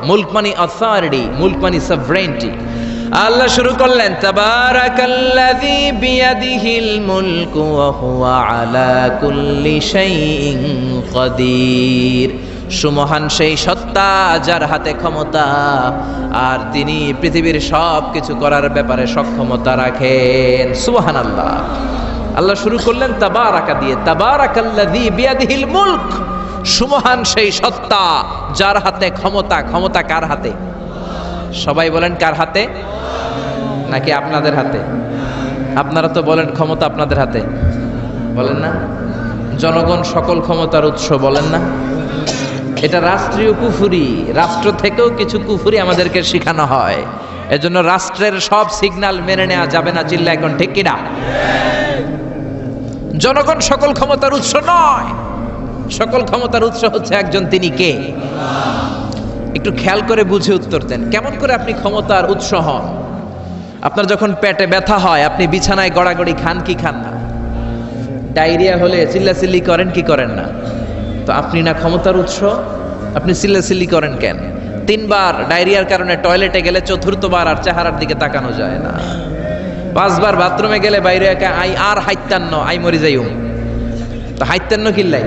মুলক মানে অথরিটি, মুলক মানে সভরেন্টি। আল্লাহ শুরু করলেন তাবারাকাল্লাযী বিয়াদিহিল মুলকু ওয়া হুয়া আলা কুল্লি শাইইন কাদির। সুমহান সেই সত্তা যার হাতে ক্ষমতা, আর তিনি পৃথিবীর সব কিছু করার ব্যাপারে সক্ষমতা রাখেন। সুবহানাল্লাহ। আল্লাহ শুরু করলেন তাবারাকা দিয়ে, তাবারাকাল্লাযী বিয়াদিহিল মুলক। সুমহান সেই সত্তা যার হাতে ক্ষমতা। ক্ষমতা কার হাতে? সবাই বলেন কার হাতে? নাকি আপনাদের হাতে? আপনারা তো বলেন ক্ষমতা আপনাদের হাতে, বলেন না? জনগণ সকল ক্ষমতার উৎস, বলেন না? এটা রাষ্ট্রীয় কুফুরি, রাষ্ট্র থেকেও কিছু কুফুরি আমাদেরকে শেখানো হয়। এজন্য রাষ্ট্রের সব সিগন্যাল মেনে নেওয়া যাবে না। চিল্লা এখন ঠিক কিনা? জনগণ সকল ক্ষমতার উৎস নয়, সকল ক্ষমতার উৎস হচ্ছে একজন, তিনি কে? একটু খেয়াল করে বুঝে উত্তর দেন। কেমন করে আপনি ক্ষমতার উৎস হন? আপনার যখন পেটে ব্যথা হয় আপনি বিছানায় গড়াগড়ি খান কি খান না? ডায়রিয়া হলে চিল্লাচিল্লি করেন কি করেন না? তো আপনি না ক্ষমতার উৎস, আপনি চিল্লাচিল্লি করেন কেন? 3 বার ডায়রিয়ার কারণে টয়লেটে গেলে 4র্থবার আর চেহারার দিকে তাকানো যায় না। 5 বার বাথরুমে গেলে বাইরে একা আই আর হাইতান্ন আই মরি যাইউম। তো হাইতান্ন কিল্লাই?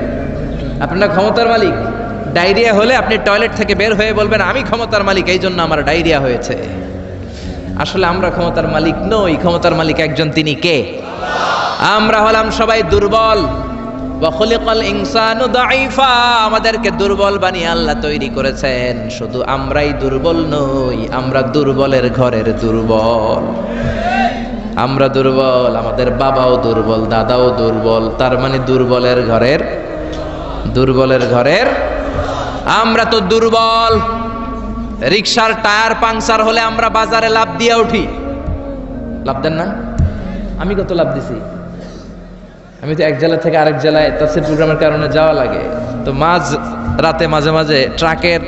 আপনারা ক্ষমতার মালিক। ডায়রিয়া হলে আপনি টয়লেট থেকে বের হয়ে বলবেন আমি ক্ষমতার মালিক, এই জন্য আমার ডায়রিয়া হয়েছে। আসলে আমরা ক্ষমতার মালিক নই, ক্ষমতার মালিক একজন, তিনি কে? আমরা হলাম সবাই দুর্বল। ওয়া খুলিকাল ইনসানু দাঈফা। আমাদেরকে দুর্বল বানিয়ে আল্লাহ তৈরি করেছেন। শুধু আমরাই দুর্বল নই, আমরা দুর্বলের ঘরের দুর্বল। আমরা দুর্বল, আমাদের বাবাও দুর্বল, দাদাও দুর্বল। তার মানে দুর্বলের ঘরের, দুর্বলের ঘরের আমরা তো দুর্বল। রিকশার টায়ার পাংচার হলে আমরা বাজারে লাভ দিয়ে উঠি, লাভ দেন না? আমি কত লাভ দিছি? আমি তো এক জেলা থেকে আরেক জেলায় তাফসীর প্রোগ্রামের কারণে যাওয়া লাগে। তো মাঝ রাতে মাঝে মাঝে ট্রাকের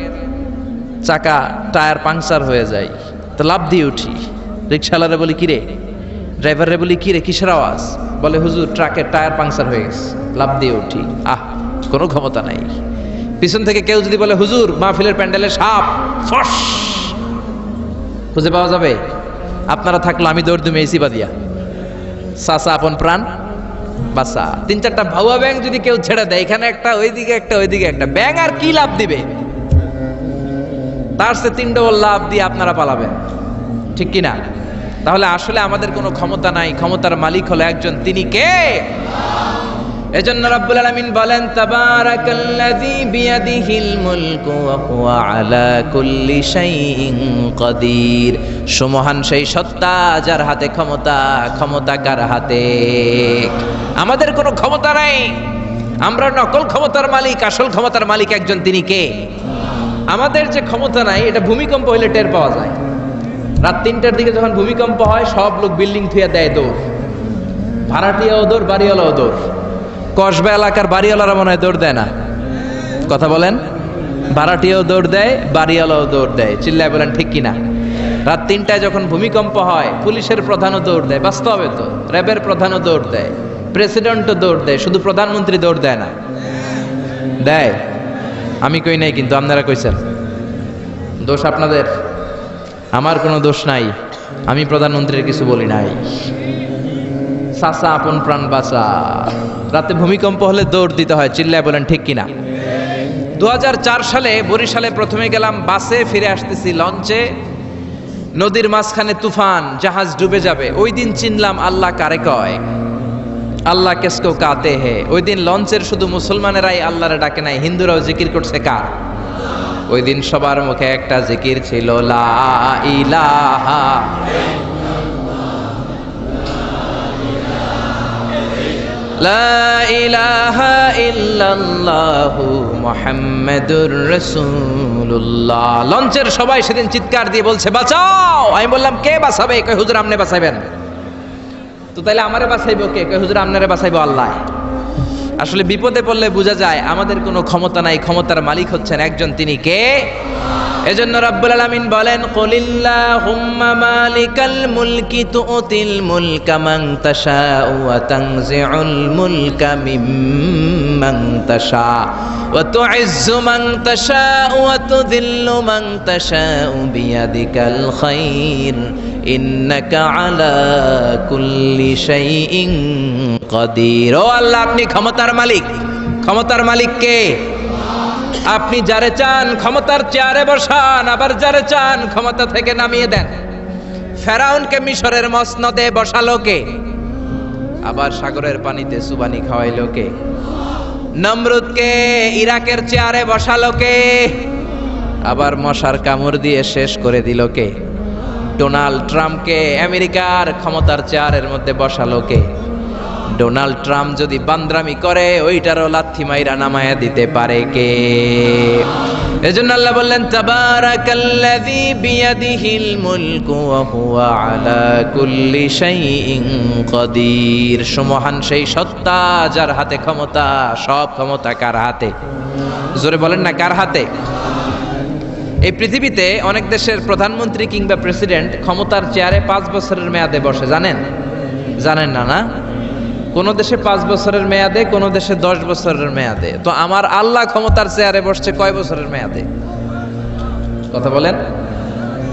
চাকা টায়ার পাংচার হয়ে যায়, তো লাভ দিয়ে উঠি। রিকশাওয়ালারে বলি কিরে, ড্রাইভারে বলি কিরে কিসের আওয়াজ? বলে হুজুর ট্রাকের টায়ার পাংচার হয়ে গেছে, লাভ দিয়ে উঠি। কোনো ক্ষমতা নাই। পিছন থেকে কেউ যদি বলে হুজুর মাহফিলের প্যান্ডেলে সাপ, ফস খুঁজে পাওয়া যাবে? আপনারা থাকলে আমি দৌড় দিই এসি বাদিয়া, চাচা আপন প্রাণ বাসা। 3-4টা ভাউয়া ব্যাং যদি কেউ ছেড়ে দেয়, এখানে একটা ওইদিকে একটা ওইদিকে একটা, ব্যাং আর কি লাভ দিবে? তার সে 3 ডবল লাভ দিয়ে আপনারা পালাবেন, ঠিক কিনা? তাহলে আসলে আমাদের কোনো ক্ষমতা নাই, ক্ষমতার মালিক হলো একজন, তিনি কে? এজন্য রব্বুল আলামিন বলেন তাবারাকাল্লাযী বিয়াদিহিল মুলকু ওয়া হুয়া আলা কুল্লি শাইইন কাদির। সুমহান সেই সত্তা যার হাতে ক্ষমতা। ক্ষমতা কার হাতে? আমাদের কোনো ক্ষমতা নাই, আমরা নকল ক্ষমতার মালিক, আসল ক্ষমতার মালিক একজন, তিনি কে? আমাদের যে ক্ষমতা নাই, এটা ভূমিকম্প হলে টের পাওয়া যায়। রাত 3টার দিকে যখন ভূমিকম্প হয় সব লোক বিল্ডিং থুয়ে দেয় দৌড়। ভাড়াটিয়াও দৌড়, বাড়িওয়ালাও দৌড়। কসবা এলাকার বাড়িওয়ালারা মনে হয় দৌড় দেয় না? কথা বলেন। ভাড়াটিয়াও দৌড় দেয়, বাড়িওয়ালাও দৌড় দেয়। চিল্লায় বলেন ঠিক কিনা? রাত 3টায় যখন ভূমিকম্প হয় পুলিশের প্রধানও দৌড় দেয়, বাস্তবে তো র্যাবের প্রধানও দৌড় দেয়, প্রেসিডেন্টও দৌড় দেয়, শুধু প্রধানমন্ত্রী দৌড় দেয় না? দেয়। আমি কই নাই কিন্তু, আপনারা কইছেন। দোষ আপনাদের, আমার কোনো দোষ নাই। আমি প্রধানমন্ত্রীর কিছু বলি নাই। চাচা আপন প্রাণ বাঁচা। রাতে ভূমিকম্প হলে দৌড় দিতে হয়। চিল্লায় বলেন ঠিক কিনা? 2004 সালে বরিশালে প্রথমে গেলাম বাসে, ফিরে আসতেছি লঞ্চে। নদীর মাঝখানে তুফান, জাহাজ ডুবে যাবে। ওই দিন চিনলাম আল্লাহ কারে কয়। আল্লাহ কেসকো কাতে হে। ওই দিন লঞ্চের শুধু মুসলমানেরাই আল্লাহরে ডাকে নাই, হিন্দুরাও জিকির করছে কার? ওই দিন সবার মুখে একটা জিকির ছিল, লা ইলাহা লা ইলাহা ইল্লাল্লাহু মুহাম্মাদুর রাসূলুল্লাহ। লঞ্চের সবাই সেদিন চিৎকার দিয়ে বলছে বাঁচাও। আমি বললাম কে বাঁচাবে? কই হুজুর আপনি বাঁচাবেন। তো তাইলে আমারে বাঁচাইবো কে? কই হুজুর আপনারে বাঁচাইবো আল্লাহ। আসলে বিপদে পড়লে বোঝা যায় আমাদের কোনো ক্ষমতা নাই, ক্ষমতার মালিক হচ্ছেন একজন, তিনি কে? এজন্য রব্বুল আলামিন বলেন কুলিল্লাহুম্মা মালিকাল মুলকি তুতিল মুলকা মান তাশাউ ওয়া তানজিউল মুলকা মান তাশা ওয়া তুইজ্জু মান তাশা ওয়া তুযিল্লু মান তাশা বিয়াদিকাল খায়র ইন্নাকা আলা কুল্লি শাইইন কাদির। ও আল্লাহ, আপনি ক্ষমতার মালিক। ক্ষমতার মালিক কে? আপনি যারে চান ক্ষমতার চেয়ারে বসান, আবার যারে চান ক্ষমতা থেকে নামিয়ে দেন। ফেরাউনকে মিশরের মসনদে বসালো কে? আবার সাগরের পানিতে সুবানি খাওয়াইলো কে? নমরুদকে ইরাকের চেয়ারে বসালো কে? আবার মশার কামড় দিয়ে শেষ করে দিল কে? ডোনাল্ড ট্রাম্পকে আমেরিকার ক্ষমতার চেয়ারের মধ্যে বসালো কে? ডোনাল্ড ট্রাম্প যদি বান্দ্রামি করে ওইটারও লাথি মাইরা নামায়া দিতে পারে কে? এজন্য আল্লাহ বললেন তাবারাকাল্লাযী বিয়াদিহিল মুলকু ওয়া হুয়া আলা কুল্লি শাইইন কাদির। সুমহান সেই সত্তা যার হাতে ক্ষমতা, সব ক্ষমতা কার হাতে? জোরে বলেন না, কার হাতে? এই পৃথিবীতে অনেক দেশের প্রধানমন্ত্রী কিংবা প্রেসিডেন্ট ক্ষমতার চেয়ারে 5 বছরের মেয়াদে বসে, জানেন? জানেন না? না, কোন দেশে 5 বছরের মেয়াদে, কোন দেশে 10 বছরের মেয়াদে। তো আমার আল্লাহ ক্ষমতার চেয়ারে বসছে কয় বছরের মেয়াদে? কথা বলেন।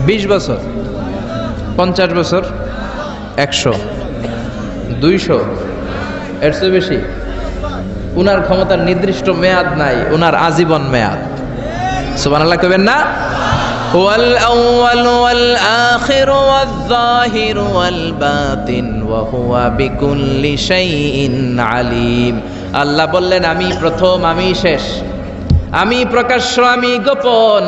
20 বছর, 50 বছর, 100, 200, এর চেয়ে বেশি? উনার ক্ষমতার নির্দিষ্ট মেয়াদ নাই, উনার আজীবন মেয়াদ। সুবহানাল্লাহ কইবেন না? হুয়াল আউয়াল ওয়াল আখির ওয়াল যাহির ওয়াল বাতিন ওয়া হুয়া বিকুল্লি শাইইন আলিম। আল্লাহ বললেন, আমি প্রথম, আমি শেষ, আমি প্রকাশ্য, আমি গোপন।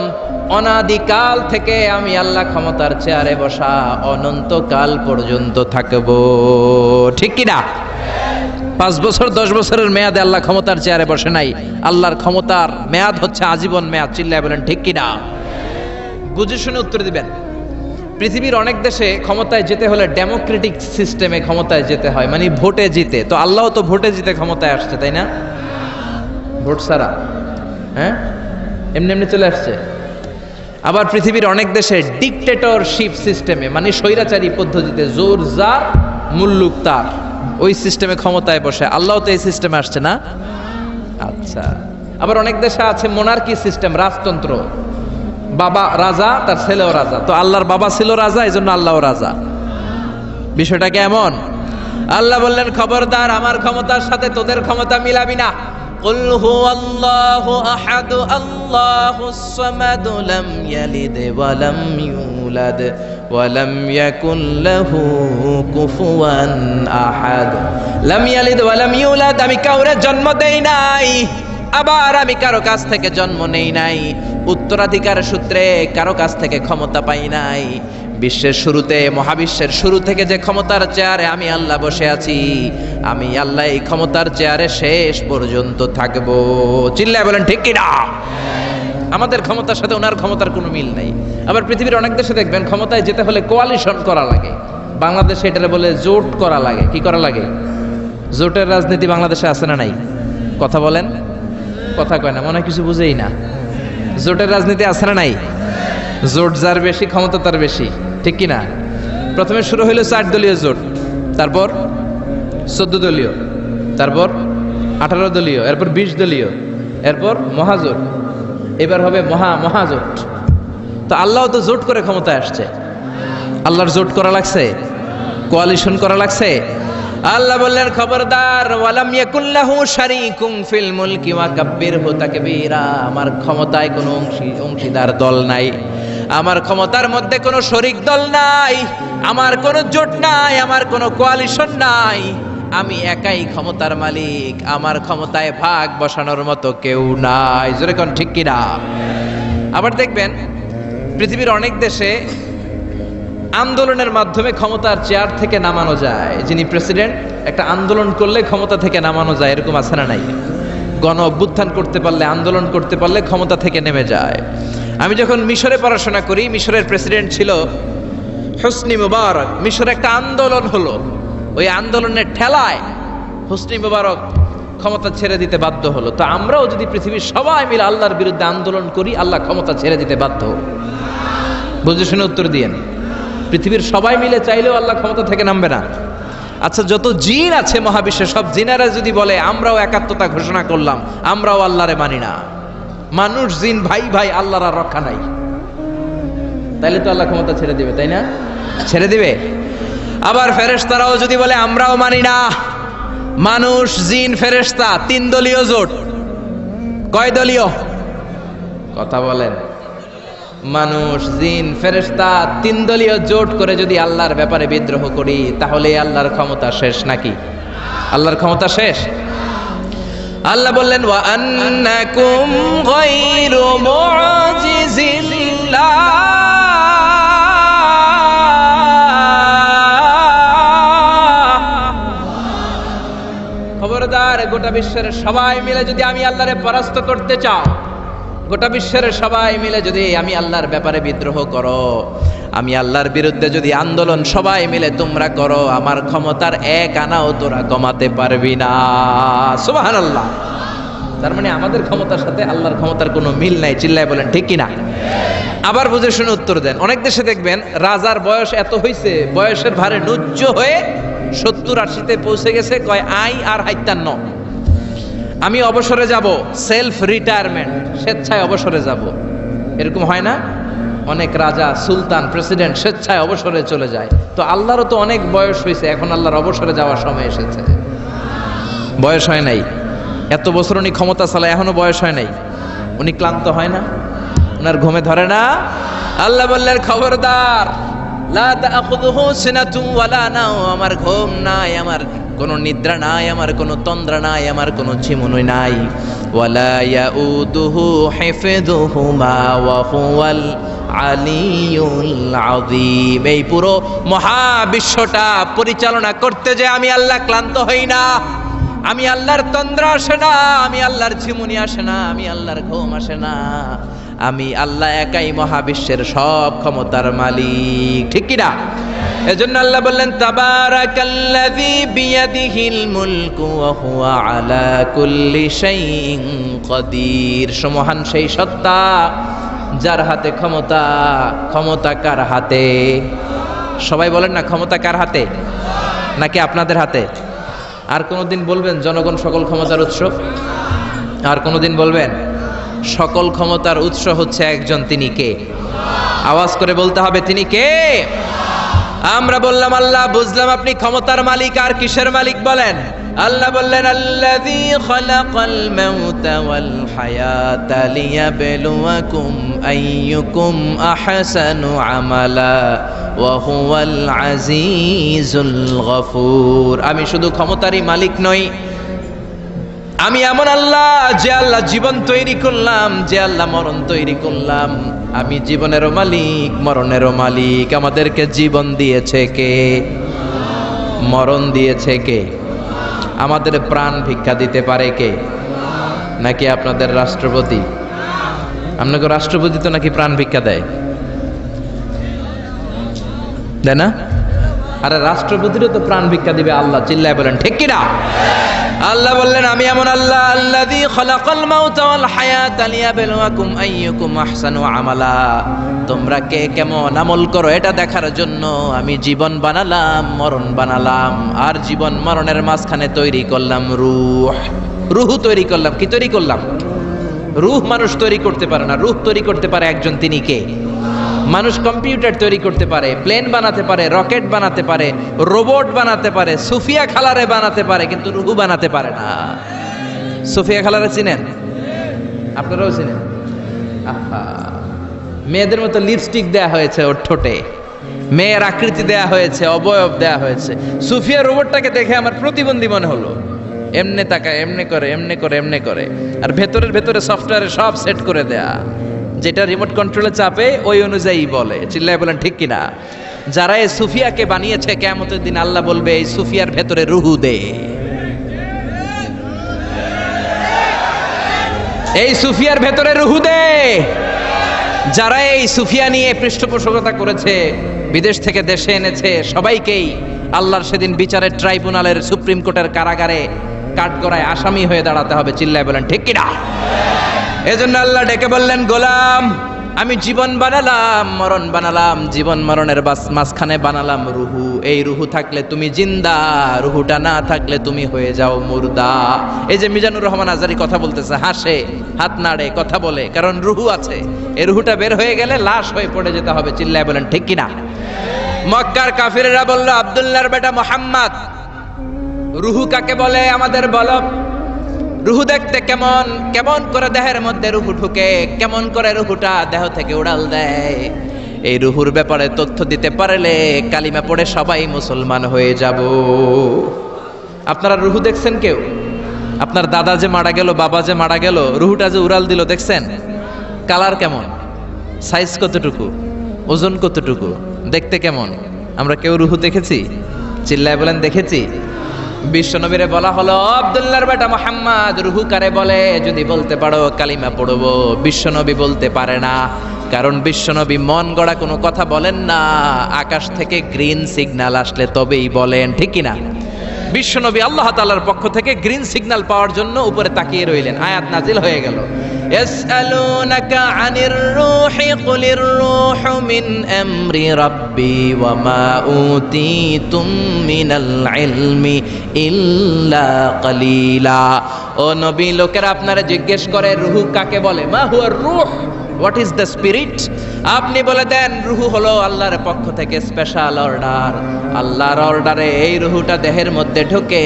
অনাদিকাল থেকে আমি আল্লাহ ক্ষমতার চেয়ারে বসা, অনন্তকাল পর্যন্ত থাকবো। ঠিক কি না? 5 বছর 10 বছরের মেয়াদে আল্লাহ ক্ষমতার চেয়ারে বসে নাই। আল্লাহর ক্ষমতার মেয়াদ হচ্ছে আজীবন মেয়াদ। চিল্লায় বলেন ঠিক কি না? বুঝে শুনে উত্তর দিবেন। পৃথিবীর অনেক দেশে ক্ষমতায় যেতে হলে ডেমোক্রেটিক সিস্টেমে ক্ষমতায় যেতে হয়, মানে ভোটে জিতে। তো আল্লাহ তো ভোটে জিতে ক্ষমতায় আসছে, তাই না? ভোট ছাড়া, হ্যাঁ, এমনি এমনি চলে আসছে। আবার পৃথিবীর অনেক দেশে ডিকটেটরশিপ সিস্টেমে, মানে স্বৈরাচারী পদ্ধতিতে, জোর যার মুল্লুক তার, ওই সিস্টেমে ক্ষমতায় বসে। আল্লাহ তো এই সিস্টেমে আসছে না? আচ্ছা। আবার অনেক দেশে আছে মোনার্কি সিস্টেম, রাজতন্ত্র, বাবা রাজা, তার ছেলেও রাজা। তো আল্লাহর বাবা ছিল রাজা, এই জন্য আল্লাহও রাজা। বিষয়টা কেমন? আল্লাহ বললেন, খবরদার, আমার ক্ষমতার সাথে তোদের ক্ষমতা মিলাবি না। কুল হুয়াল্লাহু আহাদ আল্লাহুস সামাদ লাম ইয়ালিদ ওয়া লাম ইউলাদ ওয়া লাম ইয়াকুল লাহু কুফুয়ান আহাদ। লাম ইয়ালিদ ওয়া লাম ইউলাদ, আমি কাউরে জন্ম দেই নাই, আবার আমি কারো কাছ থেকে জন্ম নেই নাই, উত্তরাধিকার সূত্রে কারো কাছ থেকে ক্ষমতা পাই নাই। বিশ্বের শুরুতে, মহাবিশ্বের শুরু থেকে যে ক্ষমতার চেয়ারে আমি আল্লাহ বসে আছি, আমি আল্লাহ এই ক্ষমতার চেয়ারে শেষ পর্যন্ত থাকবো। চিল্লায় বলেন ঠিক কি না? আমাদের ক্ষমতার সাথে ওনার ক্ষমতার কোনো মিল নাই। আবার পৃথিবীর অনেক দেশে দেখবেন ক্ষমতায় যেতে হলে কোয়ালিশন করা লাগে। বাংলাদেশে এটারে বলে জোট করা লাগে। কি করা লাগে? জোটের রাজনীতি বাংলাদেশে আছে না নাই? কথা বলেন, কথা কয় না, মনে হয় কিছু বুঝেই না। জোটের রাজনীতি আছে না নাই? জোট যার বেশি ক্ষমতা তার বেশি, ঠিক কি না? প্রথমে শুরু হইল 4 দলীয় জোট, তারপর 14 দলীয়, তারপর 18 দলীয়, এরপর 20 দলীয়, এরপর মহাজোট, এবার হবে মহাজোট। তো আল্লাহ তো জোট করে ক্ষমতায় আসছে। আল্লাহর জোট করা লাগছে, কোয়ালিশন করা লাগছে। আল্লাহ বললেন, খবরদার, ওয়ালাম ইয়াকুল্লাহু শারীকুম ফিল মুলকি ওয়া কাব্বিরহু তাকবীরা। আমার ক্ষমতায় কোনো অংশীদার দল নাই, আমার ক্ষমতার মধ্যে কোনো শরিক দল নাই, আমার কোনো জোট নাই, আমার কোনো কোয়ালিশন নাই। আমি একাই ক্ষমতার মালিক, আমার ক্ষমতায় ভাগ বসানোর মতো কেউ নাই। জোরে কোন ঠিক কি না? আবার দেখবেন পৃথিবীর অনেক দেশে আন্দোলনের মাধ্যমে ক্ষমতার চেয়ার থেকে নামানো যায়। যিনি প্রেসিডেন্ট, একটা আন্দোলন করলে ক্ষমতা থেকে নামানো যায়, এরকম আছে না নাই? গণ অভ্যুত্থান করতে পারলে, আন্দোলন করতে পারলে ক্ষমতা থেকে নেমে যায়। আমি যখন মিশরে পড়াশোনা করি, মিশরের প্রেসিডেন্ট ছিল হোসনি মুবারক। মিশরে একটা আন্দোলন হলো, ওই আন্দোলনের ঠেলায় হোসনি মুবারক ক্ষমতা ছেড়ে দিতে বাধ্য হলো। তো আমরাও যদি পৃথিবীর সবাই মিলে আল্লাহর বিরুদ্ধে আন্দোলন করি, আল্লাহ ক্ষমতা ছেড়ে দিতে বাধ্য। বুঝে শুনে উত্তর দিয়েন। পৃথিবীর সবাই মিলে চাইলেও আল্লাহ ক্ষমতা থেকে নামবে না। আচ্ছা, যত জিন আছে মহাবিশ্বে সব জিনেরা যদি বলে আমরাও একাত্মতা ঘোষণা করলাম, আমরাও আল্লাহরে মানি না, মানুষ জিন ভাই ভাই, আল্লাহর আর রক্ষা নাই, তাইলে তো আল্লাহ ক্ষমতা ছেড়ে দিবে, তাই না? ছেড়ে দিবে। আবার ফেরেশতারাও যদি বলে আমরাও মানি না, মানুষ জিন ফেরেশতা তিন দলীয় জোট। কয় দলীয়? কথা বলেন। মানুষ জিন ফেরেশতা তিন দলীয় জোট করে যদি আল্লাহর ব্যাপারে বিদ্রোহ করি, তাহলে আল্লাহর ক্ষমতা শেষ নাকি? আল্লাহর ক্ষমতা শেষ? আল্লাহ বললেন ওয়া আন্নাকুম গায়রু মুআজিজিল্লাহ, খবরদার গোটা বিশ্বের সবাই মিলে যদি আমি আল্লাহরে পরাস্ত করতে চাও, গোটা বিশ্বের সবাই মিলে যদি আমি আল্লাহর ব্যাপারে বিদ্রোহ করো, আমি আল্লাহর বিরুদ্ধে যদি আন্দোলন সবাই মিলে তোমরা করো, আমার ক্ষমতার এক আনাও তোরা কমাতে পারবি না। সুবহানাল্লাহ। তার মানে আমাদের ক্ষমতার সাথে আল্লাহর ক্ষমতার কোনো মিল নাই। চিল্লায় বলেন ঠিক কিনা? আবার বুঝে শুনে উত্তর দেন। অনেক দেশে দেখবেন রাজার বয়স এত হইছে, বয়সের ভারে নুজ্জ হয়ে 70-80-তে পৌঁছে গেছে, কয় আই আর 57, আমি অবসরে যাব, সেলফ রিটায়ারমেন্ট, স্বেচ্ছায় অবসরে যাব। এরকম হয় না? অনেক রাজা, সুলতান, প্রেসিডেন্ট স্বেচ্ছায় অবসরে চলে যায়। তো আল্লাহরও তো অনেক বয়স হয়েছে, এখন আল্লাহর অবসরে যাওয়ার সময় এসেছে। বয়স হয় নাই, এত বছর উনি ক্ষমতা চালায়, এখনো বয়স হয় নাই। উনি ক্লান্ত হয় না? ওনার ঘুমে ধরে না? আল্লাহ বললেন খবরদার, লা তাখুযুহু সিনাতুন ওয়ালা নাওম, আমার ঘুম নাই, আমার কোনো নিদ্রা নাই, আমার কোনো তন্দ্রা নাই, আমার কোনো ঝিমুনি নাই। ওয়ালা ইয়াউদুহু হিফযুহুমা ওয়া হুয়াল আলিয়ুল আযীম। এই পুরো মহাবিশ্বটা পরিচালনা করতে যে আমি আল্লাহ ক্লান্ত হই না, আমি আল্লাহর তন্দ্রা আসে না, আমি আল্লাহর ঝিমুনি আসে না, আমি আল্লাহর ঘুম আসে না। আমি আল্লাহ একাই মহাবিশ্বের সব ক্ষমতার মালিক। ঠিক কি না? এজন্য আল্লাহ বললেন তাবারাকাল্লাযী বিয়াদিহিল মুলকু ওয়া হুয়া আলা কুল্লি শাইইন কাদির। সমহান সেই সত্তা যার হাতে ক্ষমতা। ক্ষমতা কার হাতে? সবাই বলেন না, ক্ষমতা কার হাতে? নাকি আপনাদের হাতে? আর কোনদিন বলবেন জনগণ সকল ক্ষমতার উৎস? আর কোনদিন বলবেন? সকল ক্ষমতার উৎস হচ্ছে একজন, তিনি কে? আওয়াজ করে বলতে হবে, তিনি কে? আমরা বললাম আল্লাহ, বুঝলাম আপনি ক্ষমতার মালিক, আর কিসের মালিক বলেন? আল্লাহ বললেন আল্লাযী খালাকাল মাউতা ওয়াল হায়াতা লিয়াবলুয়াকুম আইয়ুকুম আহসানু আমালা ওয়া হুয়াল আজিজুল গফুর। আমি শুধু ক্ষমতারই মালিক নই, আমি এমন আল্লাহ যে আল্লাহ জীবন তৈরি করলাম, যে আল্লাহ মরণ তৈরি করলাম। আমি জীবনেরও মালিক, মরণেরও মালিক। আমাদেরকে জীবন দিয়েছে কে? মরণ দিয়েছে কে? আমাদের প্রাণ ভিক্ষা দিতে পারে কে? নাকি আপনাদের রাষ্ট্রপতি? আপনাকে রাষ্ট্রপতি তো নাকি প্রাণ ভিক্ষা দেয়, দেয় না? আরে রাষ্ট্রপতিরও তো প্রাণ ভিক্ষা দিবে আল্লাহ। চিল্লায় বলেন ঠিক কিনা? আল্লাহ বললেন আমি এমন আল্লাহ আল্লাযী খালাকাল মাউতা ওয়াল হায়াতা লিয়াবলুয়াকুম আইয়ুকুম আহসানু আমালা। তোমরা কে কেমন আমল করো এটা দেখার জন্য আমি জীবন বানালাম, মরণ বানালাম, আর জীবন মরণের মাঝখানে তৈরি করলাম রূহ। রূহ তৈরি করলাম। কি তৈরি করলাম? রূহ মানুষ তৈরি করতে পারে না, রূহ তৈরি করতে পারে একজন, তিনি কে? মানুষ কম্পিউটার তৈরি করতে পারে, প্লেন বানাতে পারে, রকেট বানাতে পারে, রোবট বানাতে পারে, সুফিয়া খালারে বানাতে পারে, কিন্তু রূহ বানাতে পারে না। সুফিয়া খালারে চিনেন? আপনারাও চিনেন? আহা, মেয়েদের মতো লিপস্টিক দেয়া হয়েছে ওর ঠোঁটে, মেয়ের আকৃতি দেয়া হয়েছে, অবয়ব দেয়া হয়েছে। সুফিয়া রোবটটাকে দেখে আমার প্রতিবন্ধী মনে হলো। এমনে তাকায়, এমনে করে, এমনে করে, এমনে করে, আর ভেতরে সফটওয়্যারে সব সেট করে দেয়া, যেটা রিমোট কন্ট্রোলে চাপে ওই অনুযায়ী বলে। চিল্লায় বলেন ঠিক কিনা? যারা এই সুফিয়াকে বানিয়েছে, কিয়ামতের দিন আল্লাহ বলবে এই সুফিয়ার ভেতরে রূহ দে, এই সুফিয়ার ভেতরে রূহ দে। যারা এই সুফিয়া নিয়ে পৃষ্ঠপোষকতা করেছে, বিদেশ থেকে দেশে এনেছে, সবাইকেই আল্লাহর সেদিন বিচারের ট্রাইব্যুনালের, সুপ্রিম কোর্টের কারাগারে কাঠগড়ায় আসামি হয়ে দাঁড়াতে হবে। চিল্লায় বলেন ঠিক কিনা? এজন্য আল্লাহ ডেকে বললেন গোলাম আমি জীবন বানালাম, মরণ বানালাম, জীবন মরণের মাঝখানে বানালাম রুহু। এই রুহু থাকলে তুমি জিন্দা, রুহুটা না থাকলে তুমি হয়ে যাও মুর্দা। এই যে মিজানুর রহমান আজারি কথা বলতেছে, হাসে, হাত নাড়ে, কথা বলে, কারণ রুহু আছে। এই রুহুটা বের হয়ে গেলে লাশ হয়ে পড়ে যেতে হবে। চিল্লায় বলেন ঠিক কিনা? মক্কার কাফিররা বলল, আব্দুল্লাহর বেটা মুহাম্মদ, রুহু কাকে বলে আমাদের বলো। রুহু দেখতে কেমন, কেমন করে দেহের মধ্যে রুহু ঢুকে, কেমন করে রুহুটা দেহ থেকে উড়াল দেয়। এই রুহুর ব্যাপারে তথ্য দিতে পারলে কালিমা পড়ে সবাই মুসলমান হয়ে যাব। আপনারা রুহু দেখছেন কেউ? আপনার দাদা যে মারা গেল, বাবা যে মারা গেল, রুহুটা যে উড়াল দিল, দেখছেন? কালার কেমন, সাইজ কতটুকু, ওজন কতটুকু, দেখতে কেমন? আমরা কেউ রুহু দেখেছি? চিল্লায় বলেন দেখেছি। বিশ্বনবীরে বলা হলো, আব্দুল্লাহর বেটা মুহাম্মদ, রুহু কারে বলে? যদি বলতে পারো কালিমা পড়বো। বিশ্বনবী বলতে পারে না, কারণ বিশ্বনবী মন গড়া কোনো কথা বলেন না। আকাশ থেকে গ্রিন সিগন্যাল আসলে তবেই বলেন, ঠিক কিনা? বিশ্বনবী আল্লাহ তাআলার পক্ষ থেকে গ্রিন সিগন্যাল পাওয়ার জন্য উপরে তাকিয়ে রইলেন, আয়াত নাজিল হয়ে গেল। ইয়াসআলুনাকা আনির রূহি কুলির রূহু মিন আমরি রাব্বি ওয়া মা উতীতুম মিনাল ইলমি ইল্লা কালিলা। ও নবী, লোকেরা আপনারা জিজ্ঞেস করে রূহ কাকে বলে? মা হুয়া রূহ, হোয়াট ইজ দ্য স্পিরিট? আপনি বলে দেন রুহু হলো আল্লাহর পক্ষ থেকে স্পেশাল অর্ডার। আল্লাহর অর্ডারে এই রুহুটা দেহের মধ্যে ঢোকে,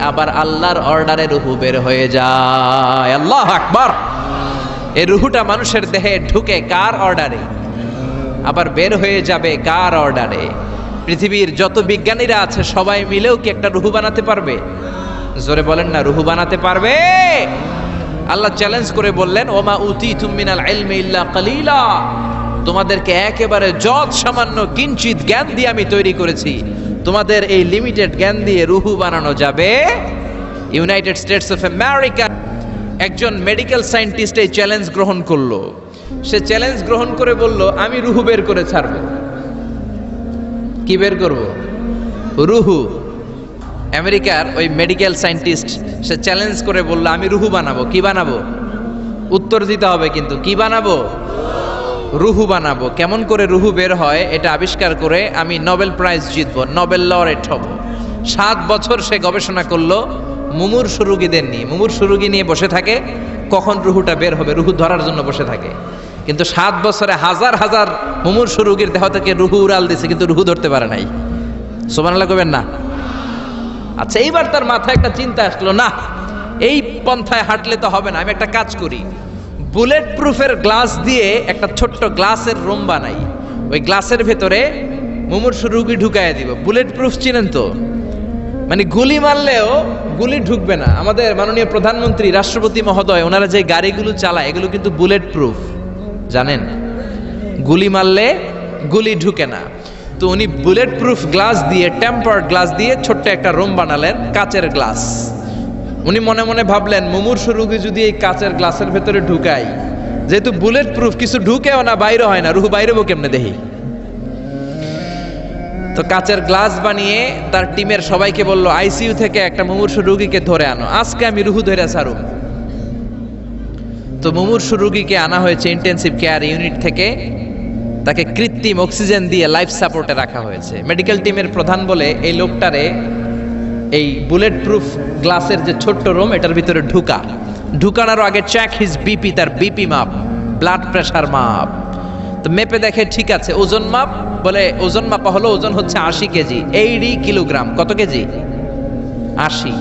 আবার আল্লাহর অর্ডারে রুহু বের হয়ে যায়। আল্লাহু আকবার। এই রুহুটা মানুষের দেহে ঢুকে কার অর্ডারে, আবার বের হয়ে যাবে কার অর্ডারে? পৃথিবীর যত বিজ্ঞানীরা আছে সবাই মিলেও কি একটা রুহু বানাতে পারবে? জোরে বলেন না, রুহু বানাতে পারবে? আল্লাহ চ্যালেঞ্জ করে বললেন, ওমা উতীতুম মিনাল ইলমি ইল্লা কালিলা। তোমাদেরকে একেবারে যত সামান্য কিঞ্চিত জ্ঞান দিয়ে আমি তৈরি করেছি, তোমাদের এই লিমিটেড জ্ঞান দিয়ে রুহু বানানো যাবে? ইউনাইটেড স্টেটস অফ আমেরিকা একজন মেডিকেল সায়েন্টিস্ট এই চ্যালেঞ্জ গ্রহণ করলো। সে চ্যালেঞ্জ গ্রহণ করে বলল, আমি রুহু বের করে ছাড়বো। কি বের করব? রুহু। আমেরিকার ওই মেডিকেল সায়েন্টিস্ট সে চ্যালেঞ্জ করে বলল, আমি রুহু বানাবো। কি বানাবো? উত্তর দিতে হবে কিন্তু, কি বানাবো? রুহু বানাবো। কেমন করে রুহু বের হয় এটা আবিষ্কার করে আমি নোবেল প্রাইজ জিতবো, নোবেল লরেট হব। 7 বছর সে গবেষণা করলো মুমূর্ষু রোগীদের নিয়ে। মুমূর্ষু রোগী নিয়ে বসে থাকে, কখন রুহুটা বের হবে, রুহু ধরার জন্য বসে থাকে। কিন্তু 7 বছরে হাজার হাজার মুমূর্ষু রোগীর দেহ থেকে রুহু উড়াল দিছে, কিন্তু রুহু ধরতে পারে নাই। সুবহানাল্লাহ কইবেন না? আচ্ছা, এইবার তার মাথায় একটা চিন্তা আসলো, না এই পন্থায় হাঁটলে তো হবে না, আমি একটা কাজ করি, বুলেট প্রুফের গ্লাস দিয়ে একটা ছোট্ট গ্লাসের রুম বানাই, ওই গ্লাসের ভেতরে মুমূর্ষু রোগী ঢুকায় দিব। বুলেট প্রুফ চিনেন তো? মানে গুলি মারলেও গুলি ঢুকবে না। আমাদের মাননীয় প্রধানমন্ত্রী, রাষ্ট্রপতি মহোদয়, ওনারা যে গাড়িগুলো চালায় এগুলো কিন্তু বুলেট প্রুফ, জানেন? গুলি মারলে গুলি ঢুকে না। তো উনি বুলেট প্রুফ গ্লাস দিয়ে, টেম্পার্ড গ্লাস দিয়ে ছোট্ট একটা রুম বানালেন, কাচের গ্লাস। উনি মনে মনে ভাবলেন, মুমূর্ষু রোগী যদি এই কাচের গ্লাসের ভেতরে ঢুকাই, যেহেতু বুলেট প্রুফ, কিছু ঢুকেও না, বাইরে হয় না, রুহু বাইরে কেমনে দেখি। তো কাচের গ্লাস বানিয়ে তার টিমের সবাইকে বলল, আইসিইউ থেকে একটা মুমূর্ষু রোগীকে ধরে আনো, আজকে আমি রুহু ধরে ছাড়ুম। তো মুমূর্ষু রোগীকে আনা হয়েছে ইন্টেনসিভ কেয়ার ইউনিট থেকে, তাকে কৃত্রিম অক্সিজেন দিয়ে লাইফ সাপোর্টে রাখা হয়েছে। মেডিকেল টিমের প্রধান বলে, এই লোকটারে এই বুলেট প্রুফ গ্লাসের যে ছোট্ট রুম, এটার ভিতরে ঢুকানোর আগে চেক হিজ বিপি, তার বিপি মাপ, ব্লাড প্রেশার মাপ। তো মেপে দেখে ঠিক আছে। ওজন মাপ, বলে ওজন মাপা হলো, ওজন হচ্ছে 80 কেজি, 80 কিলোগ্রাম। কত কেজি? 80।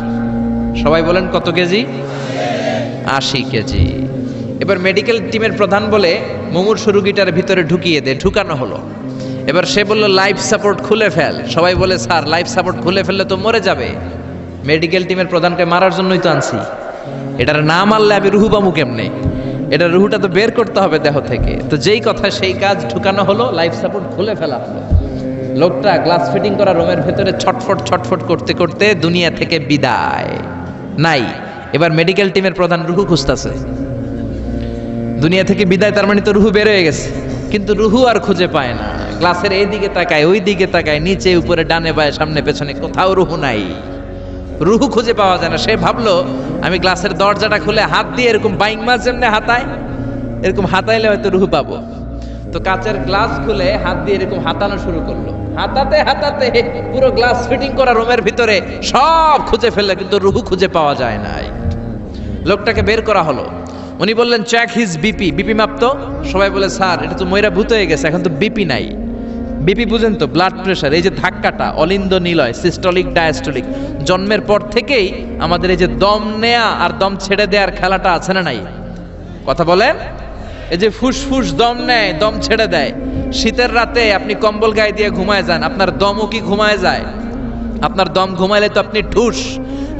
সবাই বলেন কত কেজি? 80 কেজি। এবার মেডিকেল টিমের প্রধান বলে, মুমূর্ষু রোগীটার ভিতরে ঢুকিয়ে দে। ঢুকানো হলো। এবার সে বলল, লাইফ সাপোর্ট খুলে ফেল। সবাই বলে, স্যার লাইফ সাপোর্ট খুলে ফেললে তো মরে যাবে। মেডিকেল টিমের প্রধানকে মারার জন্যই তো আনছি, এটার না মারলে আমি রুহু পামু কেমনে? এটা রুহুটা তো বের করতে হবে দেহ থেকে। তো যেই কথা সেই কাজ, ঢুকানো হলো, লাইফ সাপোর্ট খুলে ফেলা হলো। লোকটা গ্লাস ফিটিং করা রুমের ভেতরে ছটফট ছটফট করতে করতে দুনিয়া থেকে বিদায় নাই। এবার মেডিকেল টিমের প্রধান রুহু খুঁজতেছে, দুনিয়া থেকে বিদায়, তার মানে তো রুহু বের হয়ে গেছে, কিন্তু রুহু আর খুঁজে পায় না। গ্লাসের এই দিকে তাকায়, ওই দিকে তাকায়, নিচে উপরে ডানে বায়ে সামনে পেছনে, কোথাও রুহু নাই। রুহু খুঁজে পাওয়া যায় না। সে ভাবলো, আমি গ্লাসের দরজাটা খুলে হাত দিয়ে এরকম বাইং মাছ যেমনি হাতায়, এরকম হাতাইলে হয়তো রুহু পাবো। তো কাচের গ্লাস খুলে হাত দিয়ে এরকম হাতানো শুরু করলো, হাতাতে হাতাতে পুরো গ্লাস ফিটিং করা রুমের ভিতরে সব খুঁজে ফেললো, কিন্তু রুহু খুঁজে পাওয়া যায় নাই। লোকটাকে বের করা হলো, উনি বললেন চেক হিজ বিপি, বিপি মাপতো। সবাই বলে স্যার এটা তো ময়রা ভূত হয়ে গেছে, এখন তো বিপি নাই। বিপি বুঝেন তো, ব্লাড প্রেশার, এই যে ধাক্কাটা অলিন্দ নিলয়, সিস্টলিক ডায়াস্টলিক, জন্মের পর থেকেই আমাদের এই যে দম নেয়া আর দম ছেড়ে দেওয়ার খেলাটা আছে না নাই? কথা বলেন। এই যে ফুসফুস দম নেয় দম ছেড়ে দেয়, শীতের রাতে আপনি কম্বল গায়ে দিয়ে ঘুমায় যান, আপনার দমও কি ঘুমায় যায়? আপনার দম ঘুমাইলে তো আপনি ঠুস।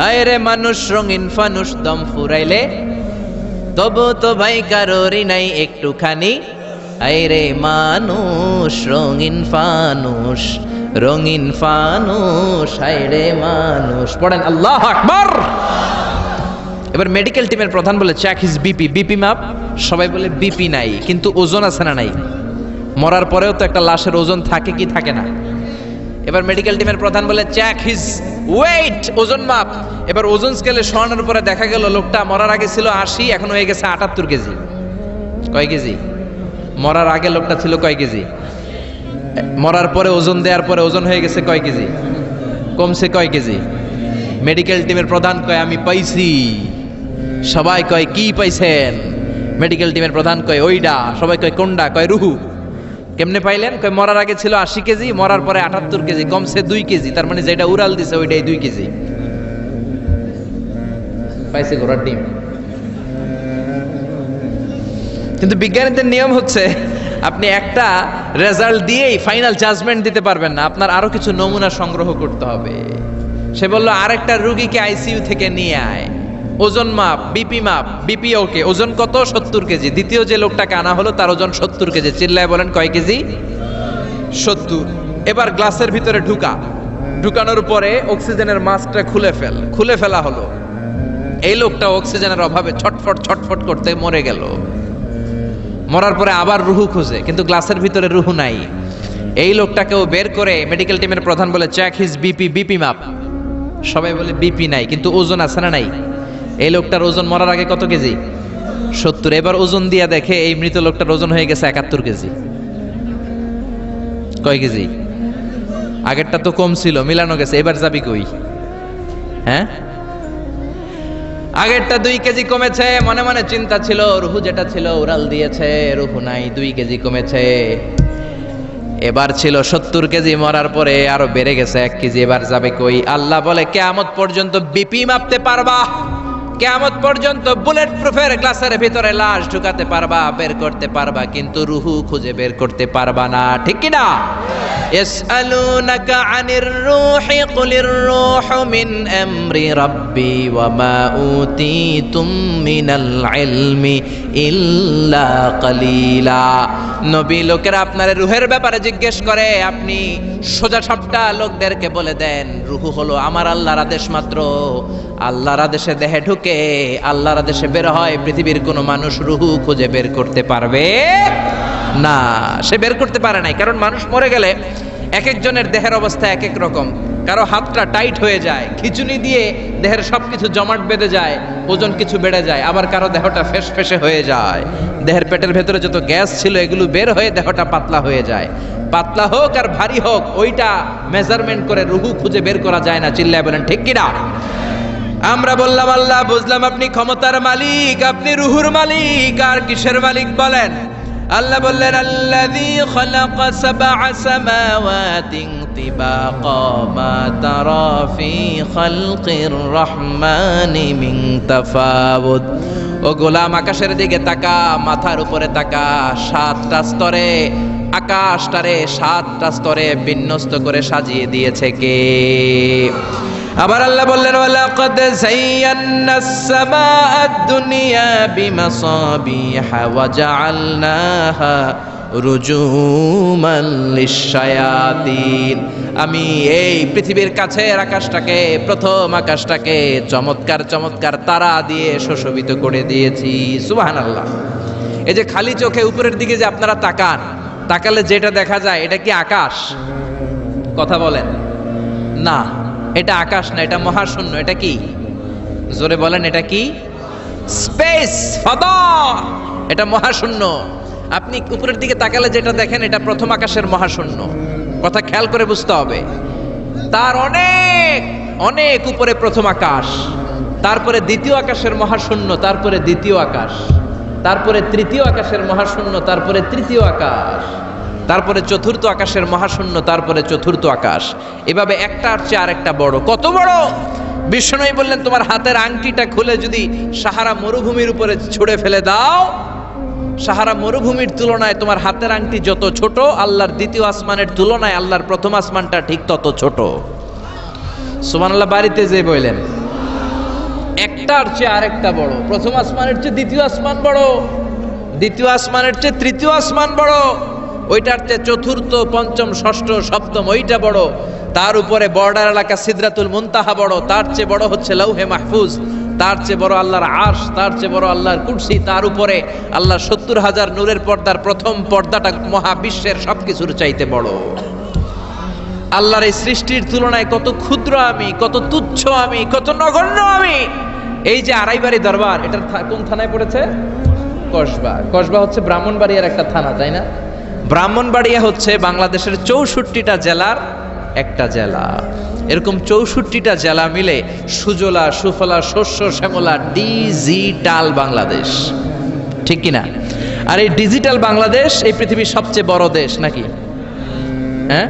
আয় রে মানুষ রঙিন ফানুস, দম ফুরাইলে তবু তো ভাই কারোরই নাই একটুখানি। আয় রে মানুষ রঙিন ফানুস, রঙিন ফানুস, আয় রে মানুষ। পড়েন আল্লাহু আকবার। এবার মেডিকেল টিমের প্রধান বলে চেক হিজ বিপি, বিপি মাপ। সবাই বলে বিপি নাই, কিন্তু ওজন আছে না নাই? মরার পরেও তো একটা লাশের ওজন থাকে কি থাকে না? এবার মেডিকেল টিমের প্রধান বলে চেক হিজ ওয়েট, ওজন মাপ। এবার ওজন স্কেলে শোয়ানোর উপরে দেখা গেল লোকটা মরার আগে ছিল 80, এখন হয়ে গেছে 78 কেজি। কয় কেজি? মরার আগে লোকটা ছিল কয় কেজি? মরার পরে ওজন দেওয়ার পরে ওজন হয়ে গেছে কয় কেজি? কমছে কয় কেজি? মেডিকেল টিমের প্রধান কয় আমি পাইছি। সবাই কয় কি পাইছেন? মেডিকেল টিমের প্রধান কয় ওইডা। সবাই কয় কোনডা? কয় রুহু। কেমনে পাইলেন? কয় মরার আগে ছিল 80 কেজি, মরার পরে 78 কেজি, কমছে 2 কেজি। তার মানে যেটা উড়াল দিছে ওইটাই 2 কেজি। পাইছে ঘোড়ার ডিম। কিন্তু বিজ্ঞানীদের নিয়ম হচ্ছে আপনি একটা রেজাল্ট দিয়েই ফাইনাল জাজমেন্ট দিতে পারবেন না, আপনার আরো কিছু নমুনা সংগ্রহ করতে হবে। সে বলল আরেকটা রোগীকে আইসিইউ থেকে নিয়ে আয়, ওজন মাপ, বিপি মাপ। বিপি ওকে, ওজন কত? 70 কেজি। দ্বিতীয় যে লোকটাকে আনা হলো তার ওজন 70 কেজি। চিল্লায় বলেন কয় কেজি? 70। এবার গ্লাসের ভিতরে ঢুকানোর পরে অক্সিজেনের মাস্কটা খুলে ফেলা হলো। এই লোকটা অক্সিজেনের অভাবে ছটফট করতে মরে গেল। মরার পরে আবার রুহু খুঁজে, কিন্তু গ্লাসের ভিতরে রুহু নাই। এই লোকটাকেও বের করে মেডিকেল টিমের প্রধান বলে চেক হিজ বিপি, বিপি মাপ। সবাই বলে বিপি নাই, কিন্তু ওজন আছে না নাই? এই লোকটার ওজন মরার আগে কত কেজি? 70। এবার ওজন দিয়া দেখে এই মৃত লোকটার ওজন হয়ে গেছে 71 কেজি। কয় কেজি? আগেরটা তো কম ছিল, মিলানো গেছে। এবার যাবি কই? হ্যাঁ, আগেরটা 2 কেজি কমেছে। মনে মনে চিন্তা ছিল, রুহু যেটা ছিল উড়াল দিয়েছে, রুহু নাই, 2 কেজি কমেছে। এবার ছিল 70 কেজি, মরার পরে আরো বেড়ে গেছে 1 কেজি। এবার যাবে কই? আল্লাহ বলে কিয়ামত পর্যন্ত বিপি মাপতে পারবা, কিয়ামত পর্যন্ত বুলেট প্রুফের গ্লাসের ভিতরে লাশ ঢুকাতে পারবা, বের করতে পারবা, কিন্তু রুহু খুঁজে বের করতে পারবা না। ঠিক কি না? ইয়াসআলুনাকা আনির রূহি কুলির রূহু মিন আমরি রাব্বি ওয়া মা উতীতুম মিনাল ইলমি ইল্লা কালিলা। নবী লোকেরা আপনার রুহের ব্যাপারে জিজ্ঞেস করে, আপনি সোজা সাপটা লোকদেরকে বলে দেন রুহু হলো আমার আল্লাহর আদেশ মাত্র। আল্লাহর আদেশে দেহে ঢুকে, আল্লাহর আদেশে বের হয়। পৃথিবীর কোনো মানুষ রুহু খুঁজে বের করতে পারবে না। সে বের করতে পারে নাই, কারণ মানুষ মরে গেলে এক একজনের দেহের অবস্থা এক এক রকম। কারো হাতটা টাইট হয়ে যায়, খিচুনি দিয়ে দেহের সবকিছু জমাট বেঁধে যায়, ওজন কিছু বেড়ে যায়। আবার কারো দেহটা ফেসফেসে হয়ে যায়, দেহের পেটের ভেতরে যত গ্যাস ছিল এগুলো বের হয়ে দেহটা পাতলা হয়ে যায়। পাতলা হোক আর ভারী হোক, ওইটা মেজারমেন্ট করে রুহু খুঁজে বের করা যায় না। চিল্লায় বলেন ঠিক কিনা? আমরা বললাম আল্লাহ, বুঝলাম আপনি ক্ষমতার মালিক, আপনি রুহুর মালিক, আর কিসের মালিক বলেন? আল্লাহ বললেন আল্লাযী খালাকা সাবআ সামাওয়াতিন তিবাকা মা তারা ফি খালকির রহমানি মিন তাফাউত। ও গোলাম, আকাশের দিকে তাকা, মাথার উপরে তাকা। 7টা স্তরে আকাশটারে 7টা স্তরে বিন্যস্ত করে সাজিয়ে দিয়েছে কে? আবার আল্লাহ বললেন ওয়ালাকাদ যায়্যানাস সামাআদ দুনিয়া বিমাসাবিহা ওয়া জাআলনাহা রুজুমান লিশ-শায়াতিন। আমি এই পৃথিবীর কাছের আকাশটাকে, প্রথম আকাশটাকে চমৎকার চমৎকার তারা দিয়ে সুশোভিত করে দিয়েছি। সুবহানাল্লাহ। এই যে খালি চোখে উপরের দিকে যে আপনারা তাকান, তাকালে যেটা দেখা যায় এটা কি আকাশ? কথা বলেন না, এটা আকাশ না, এটা মহাশূন্য। এটা কি? জোরে বলেন, এটা কি? স্পেস, ফাদা। এটা মহাশূন্য। আপনি উপরের দিকে তাকালে যেটা দেখেন এটা প্রথম আকাশের মহাশূন্য, কথা খেয়াল করে বুঝতে হবে। তার অনেক অনেক উপরে প্রথম আকাশ, তারপরে দ্বিতীয় আকাশের মহাশূন্য, তারপরে দ্বিতীয় আকাশ, তারপরে তৃতীয় আকাশের মহাশূন্য, তারপরে তৃতীয় আকাশ, তারপরে চতুর্থ আকাশের মহাশূন্য, তারপরে চতুর্থ আকাশ। এভাবে একটার চেয়ে আরেকটা বড়। কত বড়? বিষ্ণু বললেন তোমার হাতের আংটিটা খুলে যদি সাহারা মরুভূমির উপরে ছুঁড়ে ফেলে দাও, সাহারা মরুভূমির তুলনায় তোমার হাতের আংটি যত ছোট, আল্লাহর দ্বিতীয় আসমানের তুলনায় আল্লাহর প্রথম আসমানটা ঠিক তত ছোট। সুবহানাল্লাহ। বাড়িতে যে বললেন একটার চেয়ে আরেকটা বড়। প্রথম আসমানের চেয়ে দ্বিতীয় আসমান বড়, দ্বিতীয় আসমানের চেয়ে তৃতীয় আসমান বড়, ওইটার চেয়ে চতুর্থ, পঞ্চম, ষষ্ঠ, সপ্তম ওইটা বড়, তার উপরে বর্ডার এলাকা সিদরাতুল মুনতাহা বড়, তার চেয়ে বড় হচ্ছে লৌহে মাহফুজ, তার চেয়ে বড় আল্লাহর আরশ, তার চেয়ে বড় আল্লাহর কুরসি, তার উপরে আল্লাহর ৭০,০০০ নূরের পর্দার প্রথম পর্দাটা মহাবিশ্বের সবকিছুর চাইতে বড়। আল্লাহর এই সৃষ্টির তুলনায় কত ক্ষুদ্র আমি, কত তুচ্ছ আমি, কত নগণ্য আমি। এই যে আড়াইবাড়ি দরবার, এটার কোন থানায় পড়েছে? কসবা। কসবা হচ্ছে ব্রাহ্মণবাড়িয়ার একটা থানা, তাই না? ব্রাহ্মণবাড়িয়া হচ্ছে বাংলাদেশের ৬৪টা জেলার একটা জেলা। এরকম ৬৪টা জেলা মিলে সুজলা সুফলা শস্য শ্যামলা ডিজিটাল বাংলাদেশ, ঠিক কিনা? আর এই ডিজিটাল বাংলাদেশ এই পৃথিবীর সবচেয়ে বড় দেশ নাকি? হ্যাঁ,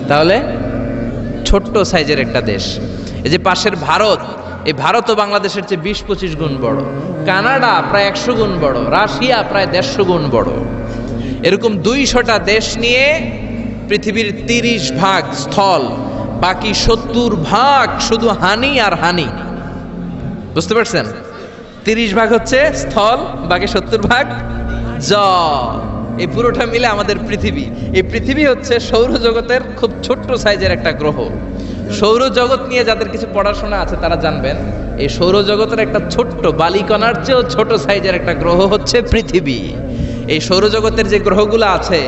তাহলে ছোট্ট সাইজের একটা দেশ। এই যে পাশের ভারত, এই ভারতও বাংলাদেশের চেয়ে ২০-২৫ গুণ বড়। কানাডা প্রায় ১০০ গুণ বড়, রাশিয়া প্রায় ১৫০ গুণ বড়। এরকম ২০০টা দেশ নিয়ে পৃথিবীর ৩০ ভাগ স্থল, বাকি ৭০ ভাগ শুধু হানি আর হানি। বুঝতে পারছেন? ৩০ ভাগ হচ্ছে স্থল, বাকি ৭০ ভাগ জল। এই পুরোটা মিলে আমাদের পৃথিবী। এই পৃথিবী হচ্ছে সৌরজগতের খুব ছোট্ট সাইজের একটা গ্রহ। সৌরজগৎ নিয়ে যাদের কিছু পড়াশোনা আছে তারা জানবেন, এই সৌরজগতের একটা ছোট্ট বালিকণার চেয়েও ছোট সাইজের একটা গ্রহ হচ্ছে পৃথিবী। এই সৌরজগতের যে গ্রহগুলো আছে,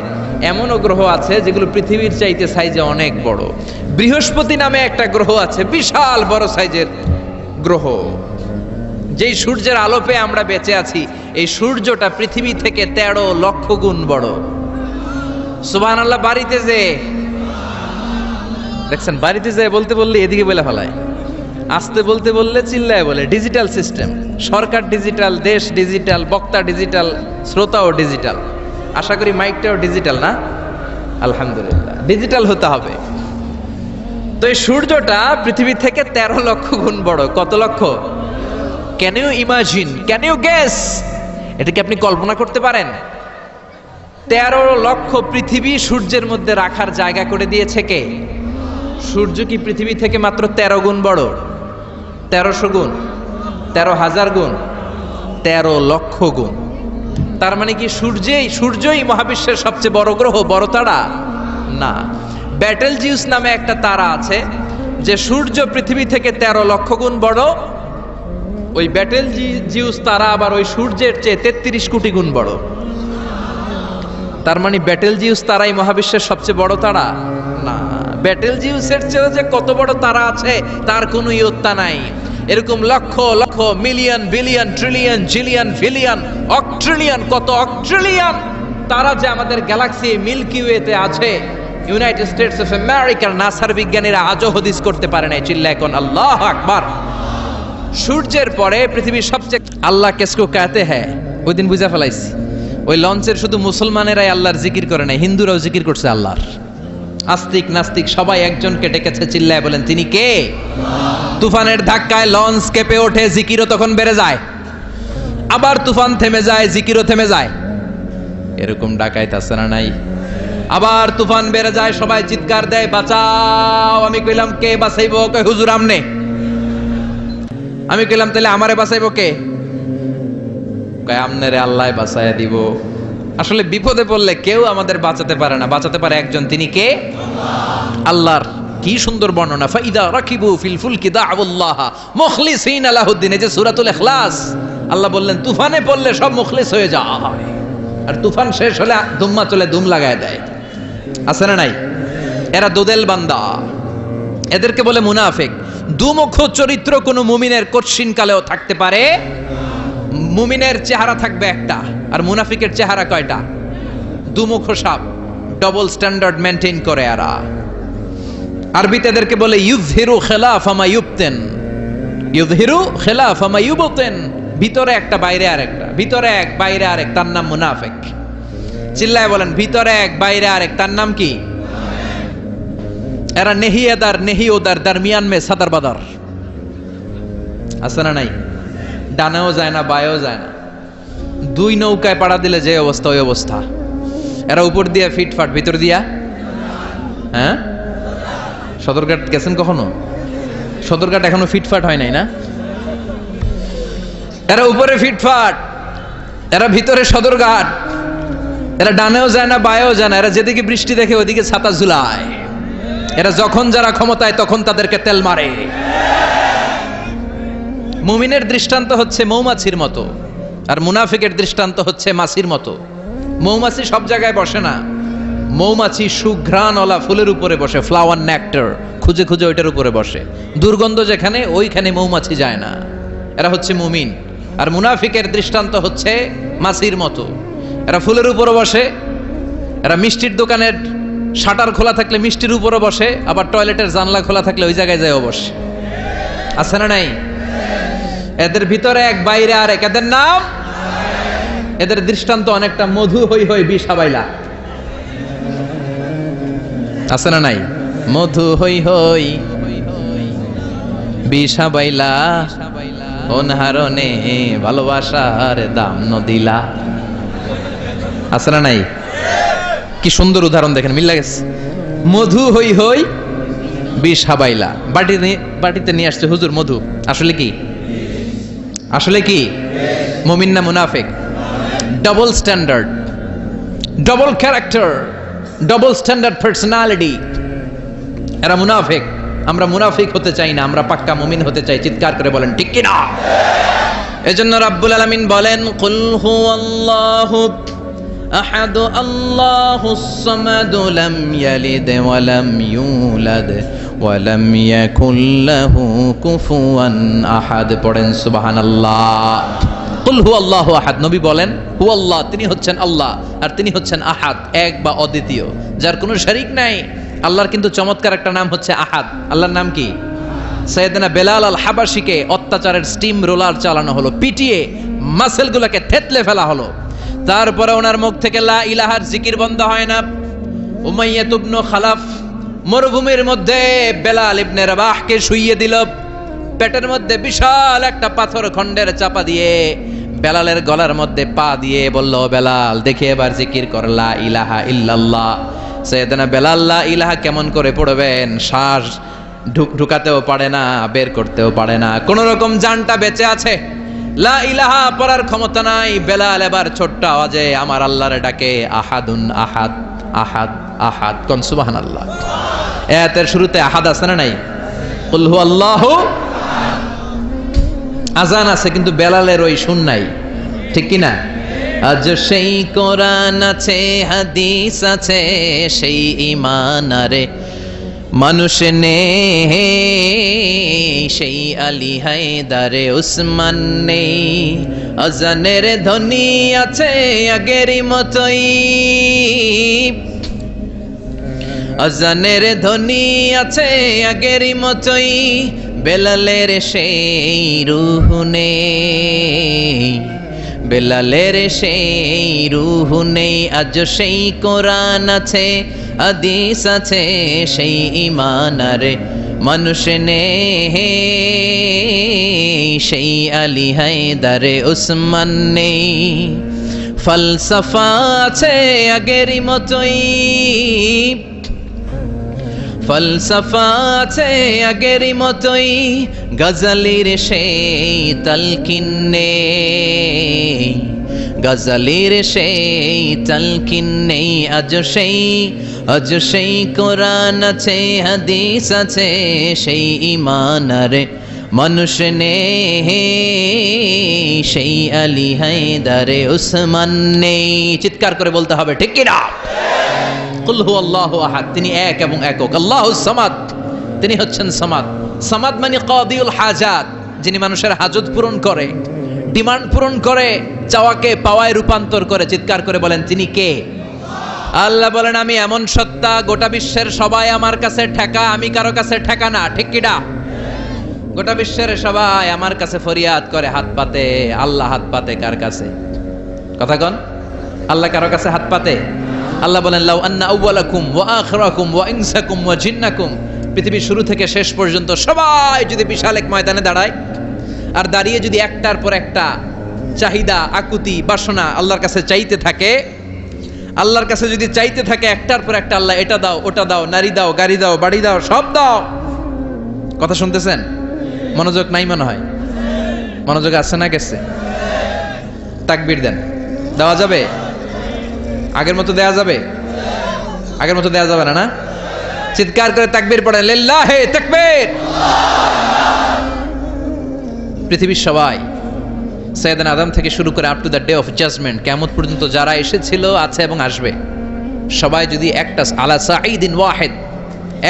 এমনও গ্রহ আছে যেগুলো পৃথিবীর চাইতে সাইজে অনেক বড়। বৃহস্পতি নামে একটা গ্রহ আছে, বিশাল বড় সাইজের গ্রহ। যেই সূর্যের আলো পেয়ে আমরা বেঁচে আছি, এই সূর্যটা পৃথিবী থেকে ১৩ লক্ষ গুণ বড়। সুবহানাল্লাহ। বাড়িতে যে দেখছেন, বাড়িতে যে বলতে বললে এদিকে বলে ফেলায়, আসতে বলতে বললে চিল্লায় বলে। ডিজিটাল সিস্টেম, সরকার ডিজিটাল, দেশ ডিজিটাল, বক্তা ডিজিটাল, শ্রোতাও ডিজিটাল। আশা করি মাইকটাও ডিজিটাল না? আলহামদুলিল্লাহ, ডিজিটাল হতে হবে। তো এই সূর্যটা পৃথিবী থেকে ১৩ লক্ষ গুণ বড়। কত লক্ষ? Can you imagine, can you guess? এটা কি আপনি কল্পনা করতে পারেন? ১৩ লক্ষ পৃথিবী সূর্যের মধ্যে রাখার জায়গা করে দিয়েছে কে? সূর্য কি পৃথিবী থেকে মাত্র ১৩ গুণ বড়? ১৩০০ গুণ, ১৩,০০০ গুণ, ১৩ লক্ষ গুণ। তার মানে কি সূর্যই মহাবিশ্বের সবচেয়ে বড় গ্রহ, বড় তারা? না। ব্যাটেল জিউস নামে একটা তারা আছে, যে সূর্য পৃথিবী থেকে ১৩ লক্ষ গুণ বড়। ওই ব্যাটেল জিউস তারা আবার ওই সূর্যের চেয়ে ৩৩ কোটি গুণ বড়। তার মানে ব্যাটেল জিউস তারাই মহাবিশ্বের সবচেয়ে বড় তারা? না। ব্যাটেল জিউসের চেয়েও যে কত বড় তারা আছে তার কোনো ইয়ত্তা নাই। এরকম lakh lakh, million, billion, trillion, zillion, billion, octillion, কত অক্ট্রিলিয়ন তারা যে আমাদের গ্যালাক্সি মিল্কি ওয়েতে আছে, ইউনাইটেড স্টেটস অফ আমেরিকার নাসার বিজ্ঞানীরা আজও হদিস করতে পারে নাই। চিল্লায় কোন আল্লাহু আকবার। সূর্যের পরে পৃথিবীর সবচেয়ে, আল্লাহ কেসকো কাতে হ্যায়, ওই দিন বুঝা ফেলাইছি। ওই লঞ্চের শুধু মুসলমানেরাই আল্লাহর জিকির করে নাই, হিন্দুরাও জিকির করছে আল্লাহর। আস্তিক নাস্তিক সবাই একজনকে ডেকেছে, চিল্লায় বলেন তিনি কে? তুফানের ধাক্কায় লঞ্চ কেঁপে ওঠে, জিকিরও তখন বেড়ে যায়। আবার তুফান থেমে যায়, জিকিরও থেমে যায়। এরকম ডাকাইত আছে না নাই? আবার তুফান বেড়ে যায়, সবাই চিৎকার দেয় বাঁচাও। আমি কইলাম কে বাঁচাইবো? কই হুজুর আমনে। আমি কইলাম তাহলে আমারে বাঁচাইবো কে? কয় আমনেরে আল্লাহ বাঁচাইয়া দিব। আসলে বিপদে পড়লে কেউ আমাদের বাঁচাতে পারে না, বাঁচাতে পারে একজন, তিনি কে? আল্লাহর কি সুন্দর বর্ণনা। ফাইদা রাকিবু ফিল ফুলকি দাউল্লাহ মুখলিসিনা লাহুদ্দিন। এই যে সূরাতুল ইখলাস, আল্লাহ বললেন তুফানে পড়লে সব মুখলিস হয়ে যায়, আর তুফান শেষ হলে দুম্মা চলে দুম লাগায় দেয়। আছে না নাই? এরা দোদেল বান্দা, এদেরকে বলে মুনাফিক। দুমুখ চরিত্র কোন মুমিনের কঠিন কালেও থাকতে পারে। মুমিনের চেহারা থাকবে একটা, আর মুনাফিকের চেহারা কয়টা? দুমুখ সাপ, ডবল স্ট্যান্ডার্ড মেনটেন করে এরা। আরবিতে এদেরকে বলে ইউযহিরু খিলাফা মা ইউবতিন, ইউযহিরু খিলাফা মা ইউবতিন, ভিতরে একটা বাইরে আরেকটা, ভিতরে এক বাইরে আরেক, তার নাম মুনাফিক। চিল্লায় বলেন ভিতরে এক বাইরে আরেক, তার নাম কি? এরা নেহি এদার নেহি ওদার, দরমিয়ান মে সদর বদর, আছে না নাই? ডানেও যায় না বায়েও যায় না, দুই নৌকায় পাড়া দিলে যে অবস্থা ওই অবস্থা। এরা উপর দিয়া ফিটফাট, ভিতর দিয়া হ্যাঁ। সদরঘাট গেছেন কখনো? সদরঘাট এখনো ফিটফাট হয় নাই না? এরা উপরে ফিটফাট, এরা ভিতরে সদরঘাট। এরা ডানেও যায় না বায়েও যায় না, এরা যেদিকে বৃষ্টি দেখে ওদিকে ছাতা ঝুলায়। এরা যখন যারা ক্ষমতায় তখন তাদেরকে তেল মারে। মুমিনের দৃষ্টান্ত হচ্ছে মৌমাছির মতো, আর মুনাফিকের দৃষ্টান্ত হচ্ছে মাছির মতো। মৌমাছি সব জায়গায় বসে না, মৌমাছি সুঘ্রাণওয়ালা ফুলের উপরে বসে, ফ্লাওয়ার নেক্টার খুঁজে খুঁজে ওইটার উপরে বসে। দুর্গন্ধ যেখানে ওইখানে মৌমাছি যায় না। এরা হচ্ছে মুমিন। আর মুনাফিকের দৃষ্টান্ত হচ্ছে মাছির মতো, এরা ফুলের উপরে বসে, এরা মিষ্টির দোকানের শাটার খোলা থাকলে মিষ্টির উপরে বসে, আবার টয়লেটের জানলা খোলা থাকলে ওই জায়গায় যায় বসে। আছে না নাই? এদের ভিতরে এক বাইরে আর এক, এদের নাম, এদের দৃষ্টান্ত অনেকটা মধু হই হই বিষাবাইলা। আছে না নাই? মধু হই হই বিষাবাইলা, অনহারণে ভালোবাসার দাম নদিলা। আছে না নাই? কি সুন্দর উদাহরণ দেখেন, মিল গেছে। মধু হই হই বিষ হাবাইলা। বাটিতে নিয়ে আসছে হুজুর মধু, আসলে কি? আসলে কি মুমিন না মুনাফিক? Double standard, double character, double standard personality. এরা মুনাফিক। আমরা মুনাফিক হতে চাই না, আমরা পাক্কা মুমিন হতে চাই। চিৎকার করে বলেন ঠিক কি না? এজন্য রাব্বুল আলামিন বলেন কুল হুয়াল্লাহু আহাদ আল্লাহুস সামাদ লাম ইয়ালিদ ওয়া লাম ইউলাদ ওয়া লাম ইয়াকুল লাহু কুফুয়ান আহাদ। পড়েন সুবহানাল্লাহ। কুল হুয়াল্লাহু আহাদ, নবী বলেন হুয়াল্লাহ, তিনি হচ্ছেন আল্লাহ, আর তিনি হচ্ছেন আহাদ, এক বা অদ্বিতীয়, যার কোনো শরীক নাই। আল্লাহর কিন্তু চমৎকার একটা নাম হচ্ছে আহাদ। আল্লাহর নাম কি? সাইয়েদনা বেলাল আল হাবাশিকে অত্যাচারের স্টিম রোলার চালানো হলো, পিটিয়ে মাসেলগুলোকে থেতলে ফেলা হলো। তারপরে ওনার মুখ থেকে লা ইলাহার জিকির বন্ধ হয় না। উমাইয়া ইবনে খালাফ মরুভূমির মধ্যে বেলাল ইবনে রাবাহকে শুইয়ে দিল, পেটের মধ্যে বিশাল একটা পাথর খণ্ডের চাপা দিয়ে বেলালের গলার মধ্যে পা দিয়ে বলল, বেলাল দেখে এবার জিকির কর লা ইলাহা ইল্লাল্লাহ। সাইয়েদনা বেলাল লা ইলাহা কেমন করে পড়বেন? শ্বাস ঢুকাতেও পারে না, বের করতেও পারে না, কোন রকম জানটা বেঁচে আছে। লা ইলাহা পড়ার ক্ষমতা নাই। বেলাল এবার ছোট্ট আওয়াজে আমার আল্লাহর ডাকে আহাদুন আহাদ, আহাদ আহাদ। কোন সুবহানাল্লাহ। আয়াতের শুরুতে আহাদ আছে না নাই? কুল হুয়াল্লাহু। আজান আছে কিন্তু বেলালের ওই সুর নাই, ঠিক কি না? আজ সেই কোরআন আছে, হাদিস আছে, সেই ঈমান আরে মানুষ নেই, সেই আলী হায়দারে উসমান নেই। আজানের ধ্বনি আছে আগেরই মতোই, আজানের ধ্বনি আছে আগেরই মতোই, বেলালের সেই রূহ নেই, বেলালের সেই রূহ নেই। আজ সেই কোরআন আছে, হাদিস আছে, সেই ঈমান আরে মানুষ নেই, সেই আলী হায়দারে উসমান নেই। ফলসফা আছে আগেরই মতোই, ফলসফা আছে আগেরই মতোই, গজলের সেই তালকিন নেই, গজলের সেই তালকিন নেই। আজ সেই কোরআন আছে, হাদিস আছে, সেই ঈমান আরে মানুষ নেই, সেই আলী হায়দারে উসমান নেই। চিৎকার করে বলতে হবে ঠিক কি না? কুল হুয়াল্লাহু আহাদ, তিনি এক এবং একক। আল্লাহুস সামাদ, তিনি হচ্ছেন সামাদ। সামাদ মানে কাদিউল হাজাত, যিনি মানুষের হাজত পূরণ করে, ডিমান্ড পূরণ করে, চাওয়াকে পাওয়ায় রূপান্তর করে। চিৎকার করে বলেন তিনি কে? আল্লাহ বলেন আমি এমন সত্তা, গোটা বিশ্বের সবাই আমার কাছে ঠেকা, আমি কারো কাছে ঠেকা না। ঠিক কিনা? গোটা বিশ্বের সবাই আমার কাছে ফরিয়াদ করে, হাত পাতে। আল্লাহ হাত পাতে কার কাছে? কথা কন। আল্লাহ কারো কাছে হাত পাতে? আল্লাহ বলেন লাউ আন্না আউওয়ালাকুম ওয়া আখিরাকুম ওয়া ইনসাকুম ওয়া জিন্নাকুম, পৃথিবীর শুরু থেকে শেষ পর্যন্ত সবাই যদি বিশাল এক ময়দানে দাঁড়ায়, আর দাঁড়িয়ে যদি একটার পর একটা চাহিদা, আকুতি, বাসনা আল্লাহর কাছে চাইতে থাকে, আল্লাহর কাছে যদি চাইতে থাকে একটার পর একটা, আল্লাহ এটা দাও, ওটা দাও, নারী দাও, গাড়ি দাও, বাড়ি দাও, সব দাও। কথা শুনতেছেন? মনোযোগ নাই মনে হয়? মনোযোগ আছে না গেছে? তাকবীর দেন। দেওয়া যাবে? আগের মতো দেয়া যাবে? আগের মতো দেয়া যাবে না? না, চিৎকার করে তাকবীর পড়েন, লিল্লাহি তাকবীর। পৃথিবীর সবাই সাইয়েদনা আদম থেকে শুরু করে up to the day of judgment, কিয়ামত পর্যন্ত যারা এসেছিল, আছে এবং আসবে, সবাই যদি একটা আলা সাঈদিন ওয়াহিদ,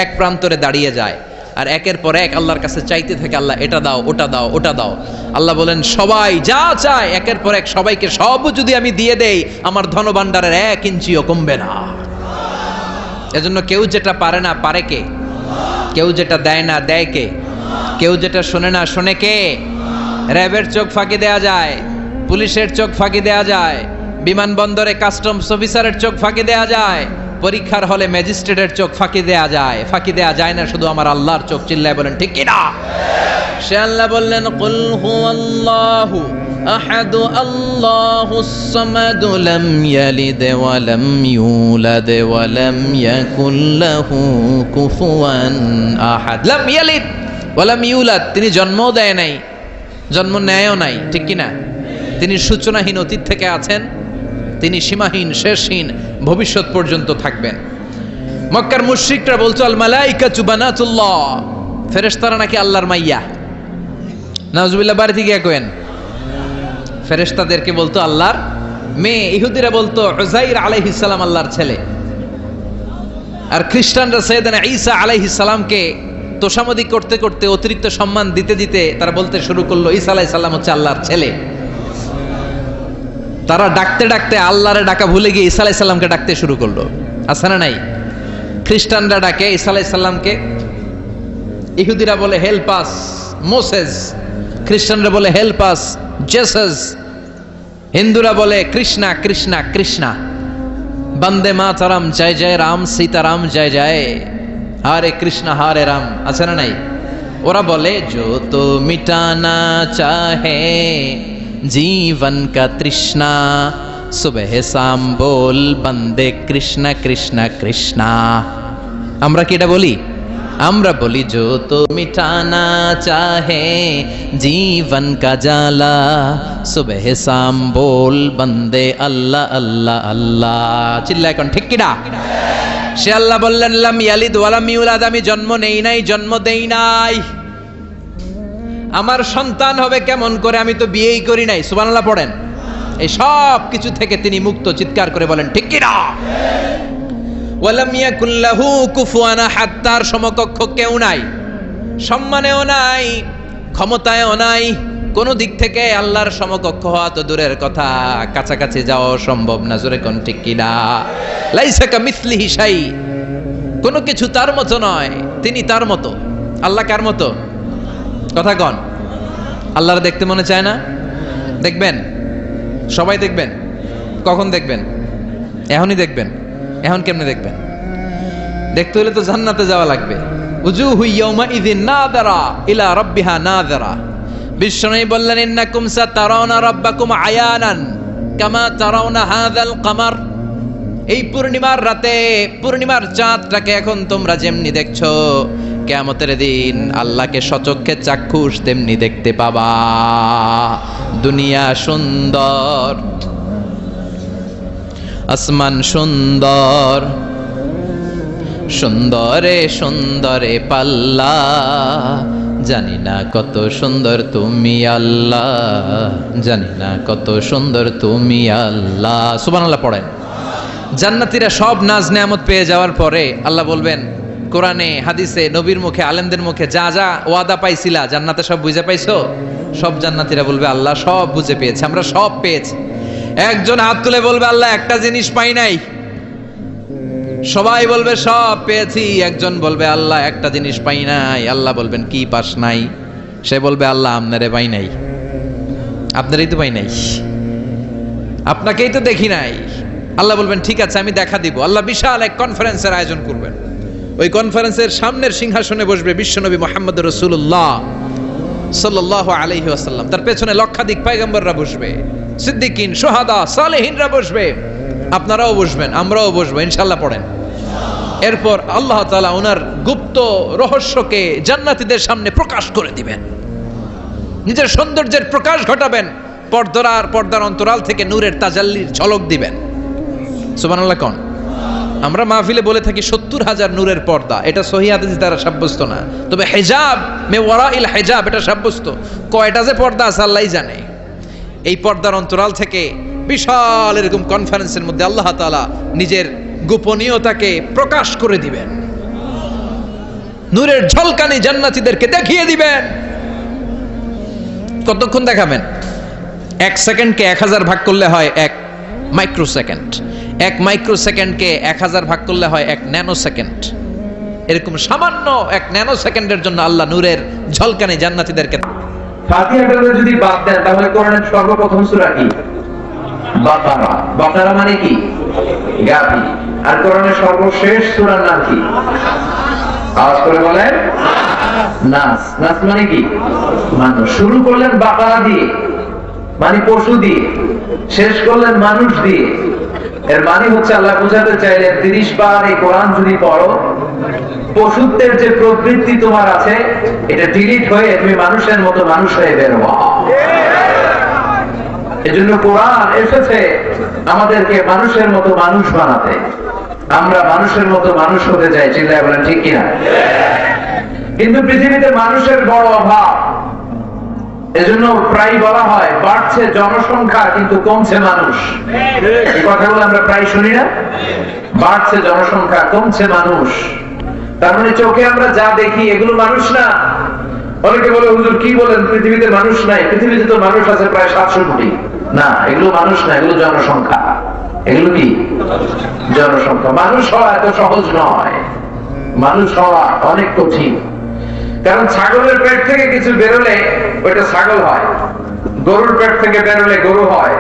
এক প্রান্তরে দাঁড়িয়ে যায় আর একের পর এক আল্লাহর কাছে চাইতে থাকে, আল্লাহ এটা দাও, ওটা দাও, ওটা দাও, আল্লাহ বলেন সবাই যা চায় একের পর এক সবাইকে সব যদি আমি দিয়ে দেই, আমার ধনভাণ্ডারের 1 ইঞ্চিও কমবে না। এজন্য কেউ যেটা পারে না পারে কে? কেউ যেটা দেয় না দেয় কে? কেউ যেটা শোনে না শোনে কে? র্যাবের চোখ ফাঁকি দেয়া যায়, পুলিশের চোখ ফাঁকি দেয়া যায়, বিমানবন্দরে কাস্টমস অফিসারের চোখ ফাঁকি দেয়া যায়, পরীক্ষার হলে ম্যাজিস্ট্রেটের চোখ ফাঁকি দেয়া যায়। ফাঁকি দেয়া যায় না শুধু আমার আল্লাহর চোখ। চিল্লায় বলেন ঠিক কি না? সে আল্লাহ বললেন কুল হুয়াল্লাহু আহাদ আল্লাহুস সামাদ লাম ইয়ালিদ ওয়া লাম ইউলাদ ওয়া লাম ইয়াকুল লাহু কুফুয়ান আহাদ। লাম ইয়ালিদ ওয়া লাম ইউলাদ, তিনি জন্মও দেয় নাই, জন্ম নেয়ও নাই। ঠিক কি না? তিনি সূচনাহীন অতীত থেকে আছেন, তিনি সীমাহীন, শেষহীন, ভবিষ্যৎ পর্যন্ত থাকবেন। মক্কার মুশরিকরা বলতো আল মালাইকাতু বানাতুল্লাহ, ফেরেশতারা নাকি আল্লাহর মাইয়া। নাউজুবিল্লাহ, বাড়ি থেকে কইেন। ফেরেশতাদেরকে বলতো আল্লাহর মেয়ে, ইহুদিরা বলতো উযাইর আলাইহিস সালাম আল্লাহর ছেলে, আর খ্রিস্টানরা সাইয়েদনা ঈসা আলাইহিস সালামকে তোষামোদী করতে করতে, অতিরিক্ত সম্মান দিতে দিতে তারা বলতে শুরু করলো ঈসা আলাইহিস সালাম হচ্ছে আল্লাহর ছেলে। তারা ডাকতে ডাকতে আল্লাহরে ডাকা ভুলে গিয়ে ঈসা আলাইহিস সালামকে ডাকতে শুরু করলো। আছে না নাই? খ্রিস্টানরা ডাকে ঈসা আলাইহিস সালামকে, ইহুদিরা বলে হেল্প আস মোসেস, খ্রিস্টানরা বলে হেল্প আস জেসাস, হিন্দুরা বলে কৃষ্ণা কৃষ্ণা কৃষ্ণা, বন্দে মাতরম, জয় জয় রাম, সীতারাম জয় জয়, হরে কৃষ্ণ হরে রাম। আছে না নাই? ওরা বলে जो तो मिटाना चाहे जीवन का तृष्णा, सुबह शाम बोल बंदे कृष्ण कृष्ण कृष्णा। আমরা কি এটা বলি? আমরা বলি जो तो मिटाना चाहे जीवन का जाला, सुबह शाम बोल बंदे अल्लाह अल्लाह अल्लाह। চিল্লায় কোন ঠিক কি না? সে আল্লাহ বললেন লাম ইয়ালিদ ওয়া লাম ইউলাদ, আমি জন্ম নেই নাই, জন্ম দেই নাই, আমার সন্তান হবে কেমন করে? আমি তো বিয়েই করি নাই। সুবহানাল্লাহ পড়েন। এই সব কিছু থেকে তিনি মুক্ত। চিৎকার করে বলেন ঠিক কি না? ওয়া লাম ইয়াকুল লাহু কুফুয়ান আহাদ, তার সমকক্ষ কেউ নাই, সম্মানেও নাই, ক্ষমতায়ও নাই, কোন দিক থেকে আল্লাহর সমকক্ষ হওয়া তো দূরের কথা, কাছাকাছি যাওয়া সম্ভব না। জোরে কোন ঠিক কি না? লাইসা কামিসলিহি শাই, কোনো কিছু তার মতো নয়, তিনি তার মতো। আল্লাহ কার মতো? কথা কন। আল্লাহর দেখতে মনে চায় না? দেখবেন, সবাই দেখবেন। কখন দেখবেন? এখনই দেখবেন। এখন কেমনে দেখবেন? দেখতে হলে তো জান্নাতে যাওয়া লাগবে। উজুহু ইয়াউমা ইযিন নাযিরা ইলা রাব্বিহা নাযিরা। বিশ্বনবী বললেন ইন্নাকুম সাতারাউনা রাব্বাকুম আয়ানান কামা তারাউনা হাযাল কামার। এই পূর্ণিমার রাতে, পূর্ণিমার চাঁদটাকে এখন তোমরা যেমনি দেখছো, কিয়ামতের দিন আল্লাহকে সচক্ষে চাক্ষুষ তেমনি দেখতে পাবা। দুনিয়া সুন্দর, আসমান সুন্দর, সুন্দরে সুন্দরে পাল্লা, জানি না কত সুন্দর তুমি আল্লাহ, জানি না কত সুন্দর তুমি আল্লাহ। সুবহানাল্লাহ পড়েন। জান্নাতীরা সব নাজ নেয়ামত পেয়ে যাওয়ার পরে আল্লাহ বলবেন কোরআনে, হাদিসে, নবীর মুখে, আলেমদের মুখে, যা যা ওয়াদা পাইছিলা জান্নাতে সব বুঝে পাইছো? সব জান্নাতীরা বলবে আল্লাহ সব বুঝে পেয়েছে, আমরা সব পেয়েছি। একজন হাত তুলে বলবে আল্লাহ একটা জিনিস পাই নাই। সবাই বলবে সব পেয়েছি। একজন বলবে আল্লাহ একটা জিনিস পাই নাই। আল্লাহ বলবেন কি পাস নাই? সে বলবে আল্লাহ আপনারে পাই নাই। আপনারই তো পাই নাই, আপনাকেই তো দেখি নাই। আল্লাহ বলবেন ঠিক আছে আমি দেখা দিব। আল্লাহ বিশাল এক কনফারেন্সের আয়োজন করবেন। ওই কনফারেন্সের সামনের সিংহাসনে বসবে বিশ্বনবী মুহাম্মদ রাসূলুল্লাহ সাল্লাল্লাহু আলাইহি ওয়াসাল্লাম। তার পেছনে লক্ষাধিক পয়গম্বররা বসবে, সিদ্দিকিন, শুহাদা, সালেহিনরা বসবে। আপনারাও বসবেন, আমরাও বসবো ইনশাআল্লাহ। পড়েন। এরপর আল্লাহ তাআলা ওনার গুপ্ত রহস্যকে জান্নাতীদের সামনে প্রকাশ করে দিবেন। নিজের সৌন্দর্যের প্রকাশ ঘটাবেন। পর্দার অন্তরাল থেকে নূরের তাজাল্লির ঝলক দিবেন। সুবহানাল্লাহ কোন? আমরা মাহফিলে বলে থাকি 70,000 নূরের পর্দা। এটা সহিহ হাদিস দ্বারা সাব্যস্ত না, তবে হিজাব মে ওয়ারাইল হিজাব এটা সাব্যস্ত। কয়টা যে পর্দা আছে আল্লাহই জানে। এই পর্দার অন্তরাল থেকে বিশাল এরকম কনফারেন্সের মধ্যে আল্লাহ তাআলা নিজের গোপনীয়তাকে প্রকাশ করে দিবেন। নূরের ঝলকানি জান্নাতীদেরকে দেখিয়ে দিবেন। কতক্ষণ দেখাবেন? 1 সেকেন্ডকে 1000 ভাগ করলে হয় 1 মাইক্রোসেকেন্ড। 1 মাইক্রোসেকেন্ডকে 1000 ভাগ করলে হয় 1 ন্যানো সেকেন্ড। এরকম সামান্য 1 ন্যানো সেকেন্ডের জন্য আল্লাহ নূরের ঝলকানি জান্নাতীদেরকে। ফাতিহাটা যদি বাদ দেন তাহলে কোরআনের সর্বপ্রথম সূরা কি? বাকারা। বাকারা মানে কি? গাফির। আর কোরআনের সর্বশেষ সূরার নাম কি? আওয়াজ করে বলেন নাস। নাস মানে কি? মানুষ। শুরু করলেন বাকারা দিয়ে, মানে পশু দিয়ে, শেষ করলেন মানুষ দিয়ে। এর মানে হচ্ছে আল্লাহ বোঝাতে চাইলেন 30 বার এই কোরআন যদি পড়ো, পশুত্বের যে প্রবৃত্তি তোমার আছে এটা ডিলিট হয়ে তুমি মানুষের মতো মানুষ হয়ে বের হও। এজন্য কোরআন এসেছে আমাদেরকে মানুষের মতো মানুষ বানাতে। আমরা মানুষের মতো মানুষ হতে চাই, চিল্লায় বলেন ঠিক কিনা? কিন্তু পৃথিবীতে মানুষের বড় অভাব। এজন্য প্রায় বলা হয় বাড়ছে জনসংখ্যা কিন্তু কমছে মানুষ। এই কথাগুলো আমরা প্রায় শুনি না? বাড়ছে জনসংখ্যা, কমছে মানুষ। তার মানে চোখে আমরা যা দেখি এগুলো মানুষ না। অনেকে বলে হুজুর কি বলেন, পৃথিবীতে মানুষ নাই? পৃথিবীতে তো মানুষ আছে প্রায় 700 কোটি। না, এগুলো মানুষ না, এগুলো জনসংখ্যা। এগুলো কি? জনসংখ্যা। মানুষ হওয়া এত সহজ নয়। মানুষ হওয়া অনেক কঠিন। কারণ ছাগলের পেট থেকে কিছু বেরোলে ওইটা ছাগল হয়, গরুর পেট থেকে বেরোলে গরু হয়,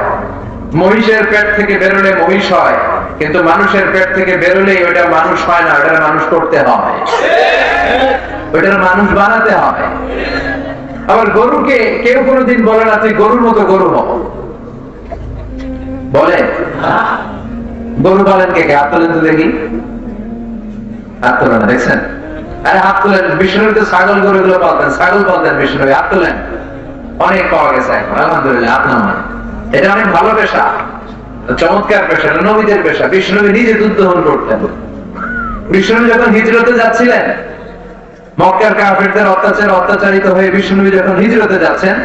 মহিষের পেট থেকে বেরোলে মহিষ হয়। কিন্তু মানুষের পেট থেকে বেরোলে ওইটা মানুষ হয় না, ওইটা মানুষ করতে হয়, ওইটার মানুষ বানাতে হয়। আবার গরুকে কেউ কোনোদিন বলে না তুই গরুর মতো গরু হও, বলে? গরু বলেন কে? হাত তোলেন তো দেখি। হাত তোলেন, দেখছেন? আরে হাত তোলেন। বিষ্ণুর তো ছাগল গরু গুলো পালতেন, ছাগল পালতেন বিষ্ণু। হাত তোলেন। অনেক পাওয়া গেছে এখন, আলহামদুলিল্লাহ। আপনার মানে এটা অনেক ভালো পেশা, চমৎকার পেশা, নবীদের পেশা। বিষ্ণু নিজে দুধ দহন করতেন। বিষ্ণু যখন হিজরতে যাচ্ছিলেন, মক্কার কাফেরদের অত্যাচারিত হয়ে বিষ্ণু যখন হিজরতে যাচ্ছেন,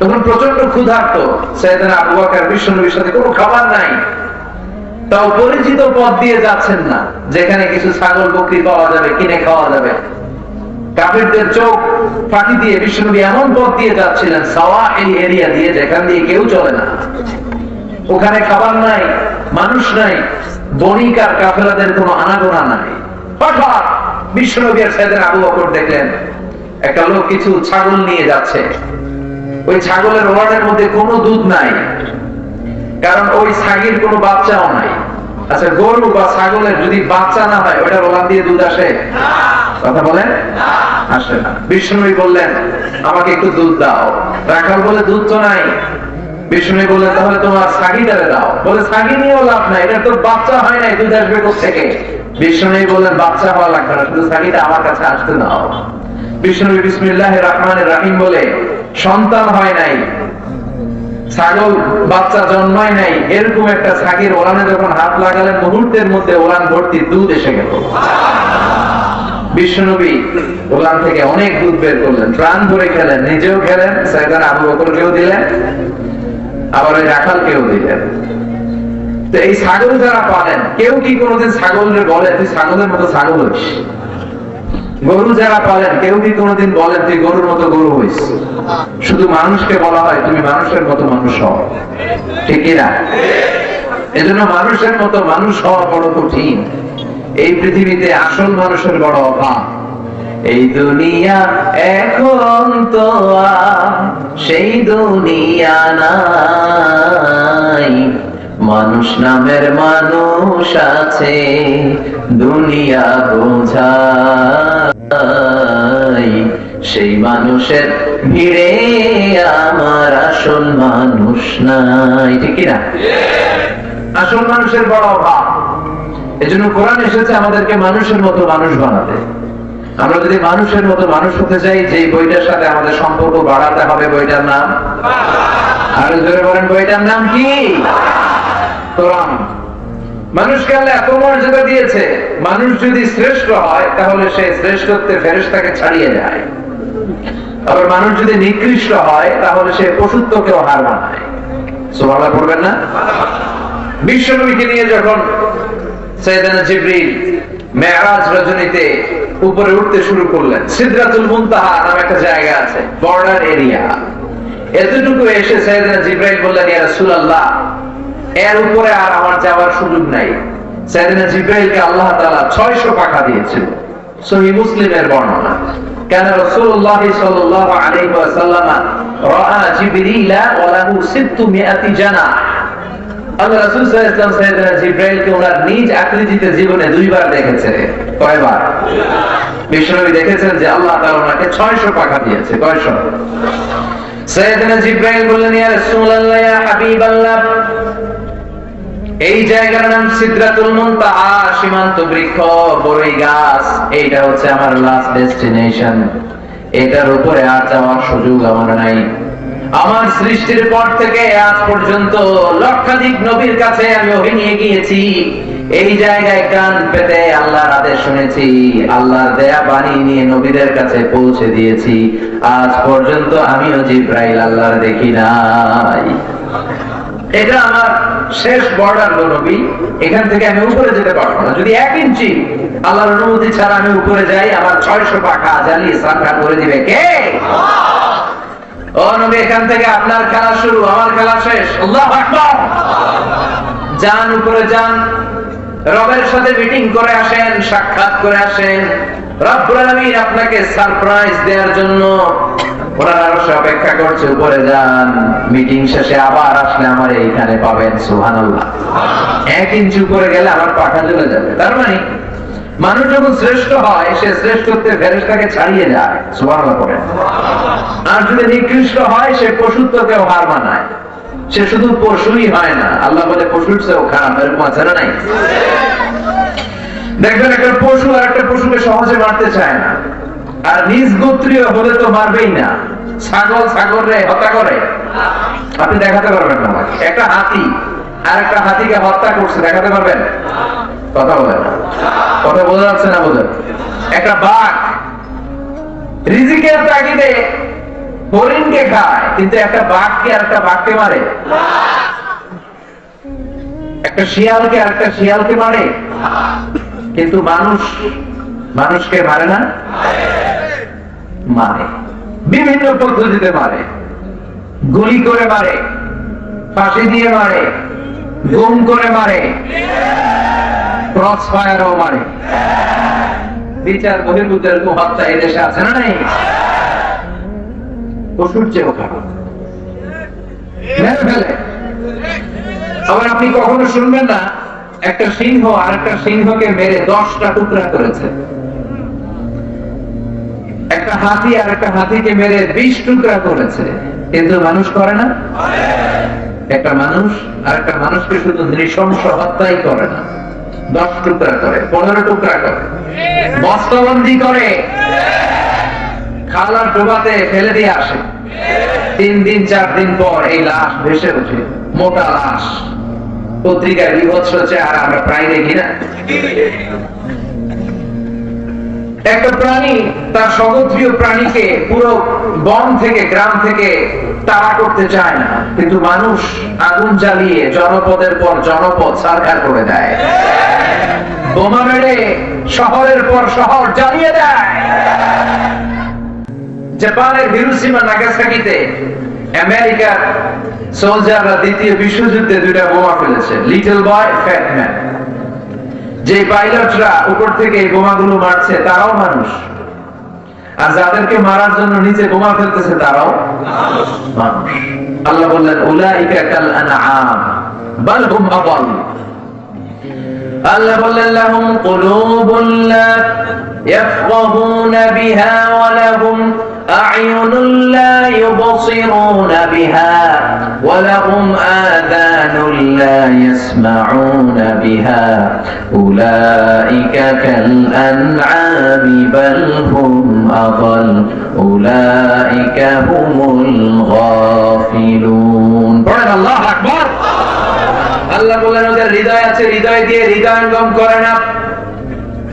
তখন প্রচন্ড ক্ষুধার্ত সাইয়েদনা আবু বকর বিষ্ণুর সাথে কোনো খাবার নাই, তাও পরিচিত পথ দিয়ে যাচ্ছেন না যেখানে কিছু ছাগল বকরি পাওয়া যাবে, কিনে খাওয়া যাবে। কাফেরদের চোখ ফাঁকি দিয়ে বিষ্ণু এমন পথ দিয়ে যাচ্ছিলেন, সাওয়াহিল এরিয়া দিয়ে, যেখান দিয়ে কেউ চলে না। ওখানে খাবার নাই, মানুষ নাই, বণিক আর কাফেলাদের কোনো আনাগোনা নাই। হঠাৎ বিষ্ণু আর সাইয়েদনা আবু বকর দেখলেন একটা লোক কিছু ছাগল নিয়ে যাচ্ছে। ওই ছাগলের ওলানের মধ্যে কোনো দুধ নাই, কারণ ওই ছাগির কোনো বাচ্চাও নাই। আচ্ছা, গরু বা ছাগলের যদি বাচ্চা না হয় ওটা ওলান দিয়ে দুধ আসে? কথা বলেন, আসে না। বিষ্ণু বললেন আমাকে একটু দুধ দাও। রাখাল বলে দুধ তো নাই। বিষ্ণু বললেন তাহলে তোমার ছাগিটারে দাও। বলে ছাগি নিয়েও লাভ নাই, এটা তো বাচ্চা হয় নাই, দুধ আসবে কোথেকে? বিষ্ণু বললেন বাচ্চা হওয়া লাগবে না, শুধু ছাগিটা আমার কাছে আসতে দাও। বিষ্ণু বিসমিল্লাহির রহমানির রহিম বলে সন্তান হয় নাই, ছাগল বাচ্চা জন্মায় নাই, এরকম একটা ছাগির ওলানে যখন হাত লাগালেন মুহূর্তের মধ্যে ওলান ভর্তি দুধ এসে গেল। বিশ্বনবী ওলান থেকে অনেক দুধ বের করলেন, প্রাণ ভরে খেলেন, নিজেও খেলেন, সাইয়েদনা আবু বকরকেও দিলেন, আবার ওই রাখালকেও দিলেন। তো এই ছাগল যারা পালেন, কেউ কি কোনোদিন ছাগলের বলে তুই ছাগলের মতো ছাগল হইস? গরু যারা পালেন কেউ কি কোনোদিন বলেন তুই গরুর মতো গরু হইস? শুধু মানুষকে বলা হয় তুমি মানুষের মতো মানুষ হও, ঠিক কিনা? এজন্য মানুষের মতো মানুষ হওয়া বড় কঠিন। এই পৃথিবীতে আসল মানুষের বড় অভাব। এই দুনিয়া এখন তো আর সেই দুনিয়া নাই, মানুষ নামের মানুষ আছে দুনিয়া বোঝাই, সেই মানুষের ভিড়ে আমার আসল মানুষ নাই, ঠিক কিনা? আসল মানুষের বড় অভাব। এজন্য কোরআন এসেছে আমাদেরকে মানুষের মতো মানুষ বানাতে। আমরা যদি মানুষের মতো মানুষ হতে চাই, যে বইটার সাথে আমাদের সম্পর্ক বাড়াতে হবে, বইটার নাম আরো জোরে বলেন, বইটার নাম কি? কোরআন। মানুষকে আল্লাহ এত মর্যাদা দিয়েছে, মানুষ যদি শ্রেষ্ঠ হয় তাহলে সে শ্রেষ্ঠত্বে ফেরেশতাকে ছাড়িয়ে যায়। আবার মানুষ যদি নিকৃষ্ট হয় তাহলে সে পশুত্বকেও হার মানায়। সুবহানাল্লাহ পড়বেন না? বিশ্বনবীকে নিয়ে যখন সাইয়েদনা জিবরিল মেরাজ রজনীতে উপরে উঠতে শুরু করলেন, সিদরাতুল মুনতাহা নামে একটা জায়গা আছে, বর্ডার এরিয়া। এতটুকু এসে সাইয়েদনা জিবরাইল বললেন, ইয়া রাসূলুল্লাহ, এর উপরে আর আমার যাওয়ার সুযোগ নাই। সাইয়েদনা জিবরাইলকে আল্লাহ তাআলা 600 পাখা দিয়েছিল। সহিহ মুসলিমের বর্ণনা। কান রাসূলুল্লাহ সাল্লাল্লাহু আলাইহি ওয়াসাল্লাম রাআ জিবরিলা ওয়া লাহু 600 জানাহ। আল্লাহ রাসূল সাল্লাল্লাহু আলাইহি ওয়াসাল্লাম সাইয়েদনা জিবরাইলকে ওনার নিজ আকৃতিতে জীবনে 2 বার দেখেছে। কয়বার? বিশ্বনবী দেখেছেন যে আল্লাহ তাআলা ওনাকে 600 পাখা দিয়েছে। কয়শো? সাইয়েদনা জিবরাইল বললেন, ইয়া রাসূলুল্লাহ, ইয়া হাবিবাল্লাহ, এই জায়গার নাম সিদরাতুল মুনতাহা, সীমান্ত বৃক্ষ, বড়ই গাছ। এইটা হচ্ছে আমার লাস্ট ডেস্টিনেশন। এটার উপরে আর যাওয়ার সুযোগ আমার নাই। আমার সৃষ্টির পর থেকে আজ পর্যন্ত লক্ষাধিক নবীর কাছে আমি ওহী নিয়ে গিয়েছি। এই জায়গায় কান পেতে আল্লাহর আদেশ শুনেছি, আল্লাহর দেয়া বাণী নিয়ে নবীদের কাছে পৌঁছে দিয়েছি। আজ পর্যন্ত আমিও জিবরাইল আল্লাহর দেখি নাই। এটা আমার শেষ বর্ডার গো নবী, এখান থেকে আমি উপরে যেতে পারবো না। যদি 1 ইঞ্চি আল্লাহর অনুমতি ছাড়া আমি উপরে যাই, আমার 600 পাখা জ্বালিয়ে সাফা করে দিবে কে? ও নবী, এখান থেকে আপনার খেলা শুরু, আমার খেলা শেষ। আল্লাহু আকবার। যান, উপরে যান, রবের সাথে মিটিং করে আসেন, সাক্ষাৎ করে আসেন। রব্বুল আলামিন আপনাকে সারপ্রাইজ দেওয়ার জন্য ওনার আরশে অপেক্ষা করছে। উপরে যান, মিটিং শেষে আবার আসলে আমার এইখানে পাবেন। সুবহানাল্লাহ। 1 ইঞ্চি উপরে গেলে আমার পাখা জ্বলে যাবে। তার মানে মানুষ যখন শ্রেষ্ঠ হয়, সে শ্রেষ্ঠত্বের ফেরেশতাকে ছাড়িয়ে যায়। সুবহানাল্লাহ পড়েন। আর যদি নিকৃষ্ট হয়, সে পশুত্বকেও হার মানায়। সে শুধু পশুই হয় না, আল্লাহ বলে পশুর চেয়েও খারাপ। এরকম আছে না নাই? দেখবেন একটা পশু আর একটা পশুকে সহজে মারতে চায় না, আর নিজ গোত্রীয় হলে তো মারবেই না। ছাগল ছাগলরে হত্যা করে, আপনি দেখাতে পারবেন না আমাকে? একটা হাতি আর একটা হাতিকে হত্যা করছে, দেখাতে পারবেন? কথা বলেন না, কথা বোঝা যাচ্ছে না? বোঝেন? একটা বাঘ রিজিকের তাগিদে হরিণকে খায়, কিন্তু একটা বাঘকে আর একটা বাঘকে মারে? একটা শিয়ালকে আর একটা শিয়ালকে মারে? কিন্তু মানুষ মানুষকে মারে না? মারে, বিভিন্ন পদ্ধতিতে মারে। গুলি করে মারে, ফাঁসি দিয়ে মারে, গুম করে মারে, ক্রস ফায়ারও মারে। বিচার বহির্ভূতের হত্যা এদেশে আছে না নাই? পশুর চেয়েও খারাপ, মেরে ফেলে। আবার আপনি কখনো শুনবেন না একটা সিংহ আর একটা সিংহকে মেরে 10টা টুকরা করেছে। একটা হাতি আর একটা হাতিকে মেরে 20 টুকরা করেছে, কিন্তু মানুষ করে না। একটা মানুষ আর একটা মানুষকে শুধু নৃশংস হত্যাই করে না, 10 টুকরা করে, 15 টুকরা করে, বস্তাবন্দি করে, খালার ডোবাতে ফেলে দিয়ে আসে। 3 দিন 4 দিন পর এই লাশ ভেসে ওঠে, মোটা লাশ। পত্রিকায় বিভৎস চেহারা আমরা প্রায় দেখি না? একটা প্রাণী তার স্বগোত্রীয় প্রাণীকে পুরো বন থেকে, গ্রাম থেকে তাড়া করতে চায় না, কিন্তু মানুষ আগুন জ্বালিয়ে জনপদের পর জনপদ সারখার করে দেয়, বোমা মেরে শহরের পর শহর জ্বালিয়ে দেয়। জাপানের হিরোশিমা নাগাসাকিতে আমেরিকার সোলজাররা দ্বিতীয় বিশ্বযুদ্ধে দুইটা বোমা ফেলেছে, লিটল বয়, ফ্যাট ম্যান। যে পাইলটরা উপর থেকে এই বোমাগুলো মারছে তারাও মানুষ, আর যাদেরকে মারার জন্য নিচে বোমা ফেলতেছে তারাও মানুষ। আল্লাহ বললেন উলাইকা কাল আনআম বাল হুম আদাল। আল্লাহ বললেন লাহুম কুলুবুন লা ইয়াফকাহুনা বিহা ওয়া লাহুম আ'য়ুনুন লা ইউবসিরুনা বিহা ওয়া লাহুম আযানুন লা ইয়াসমাউনা বিহা উলাইকা কাল আনআমি বাল হুম আদাল উলাইকা হুমুল গাফিলুন। পড়েন আল্লাহু আকবার। আল্লাহ বলেন ওদের হৃদয় আছে, হৃদয় দিয়ে হৃদয়ঙ্গম করে না।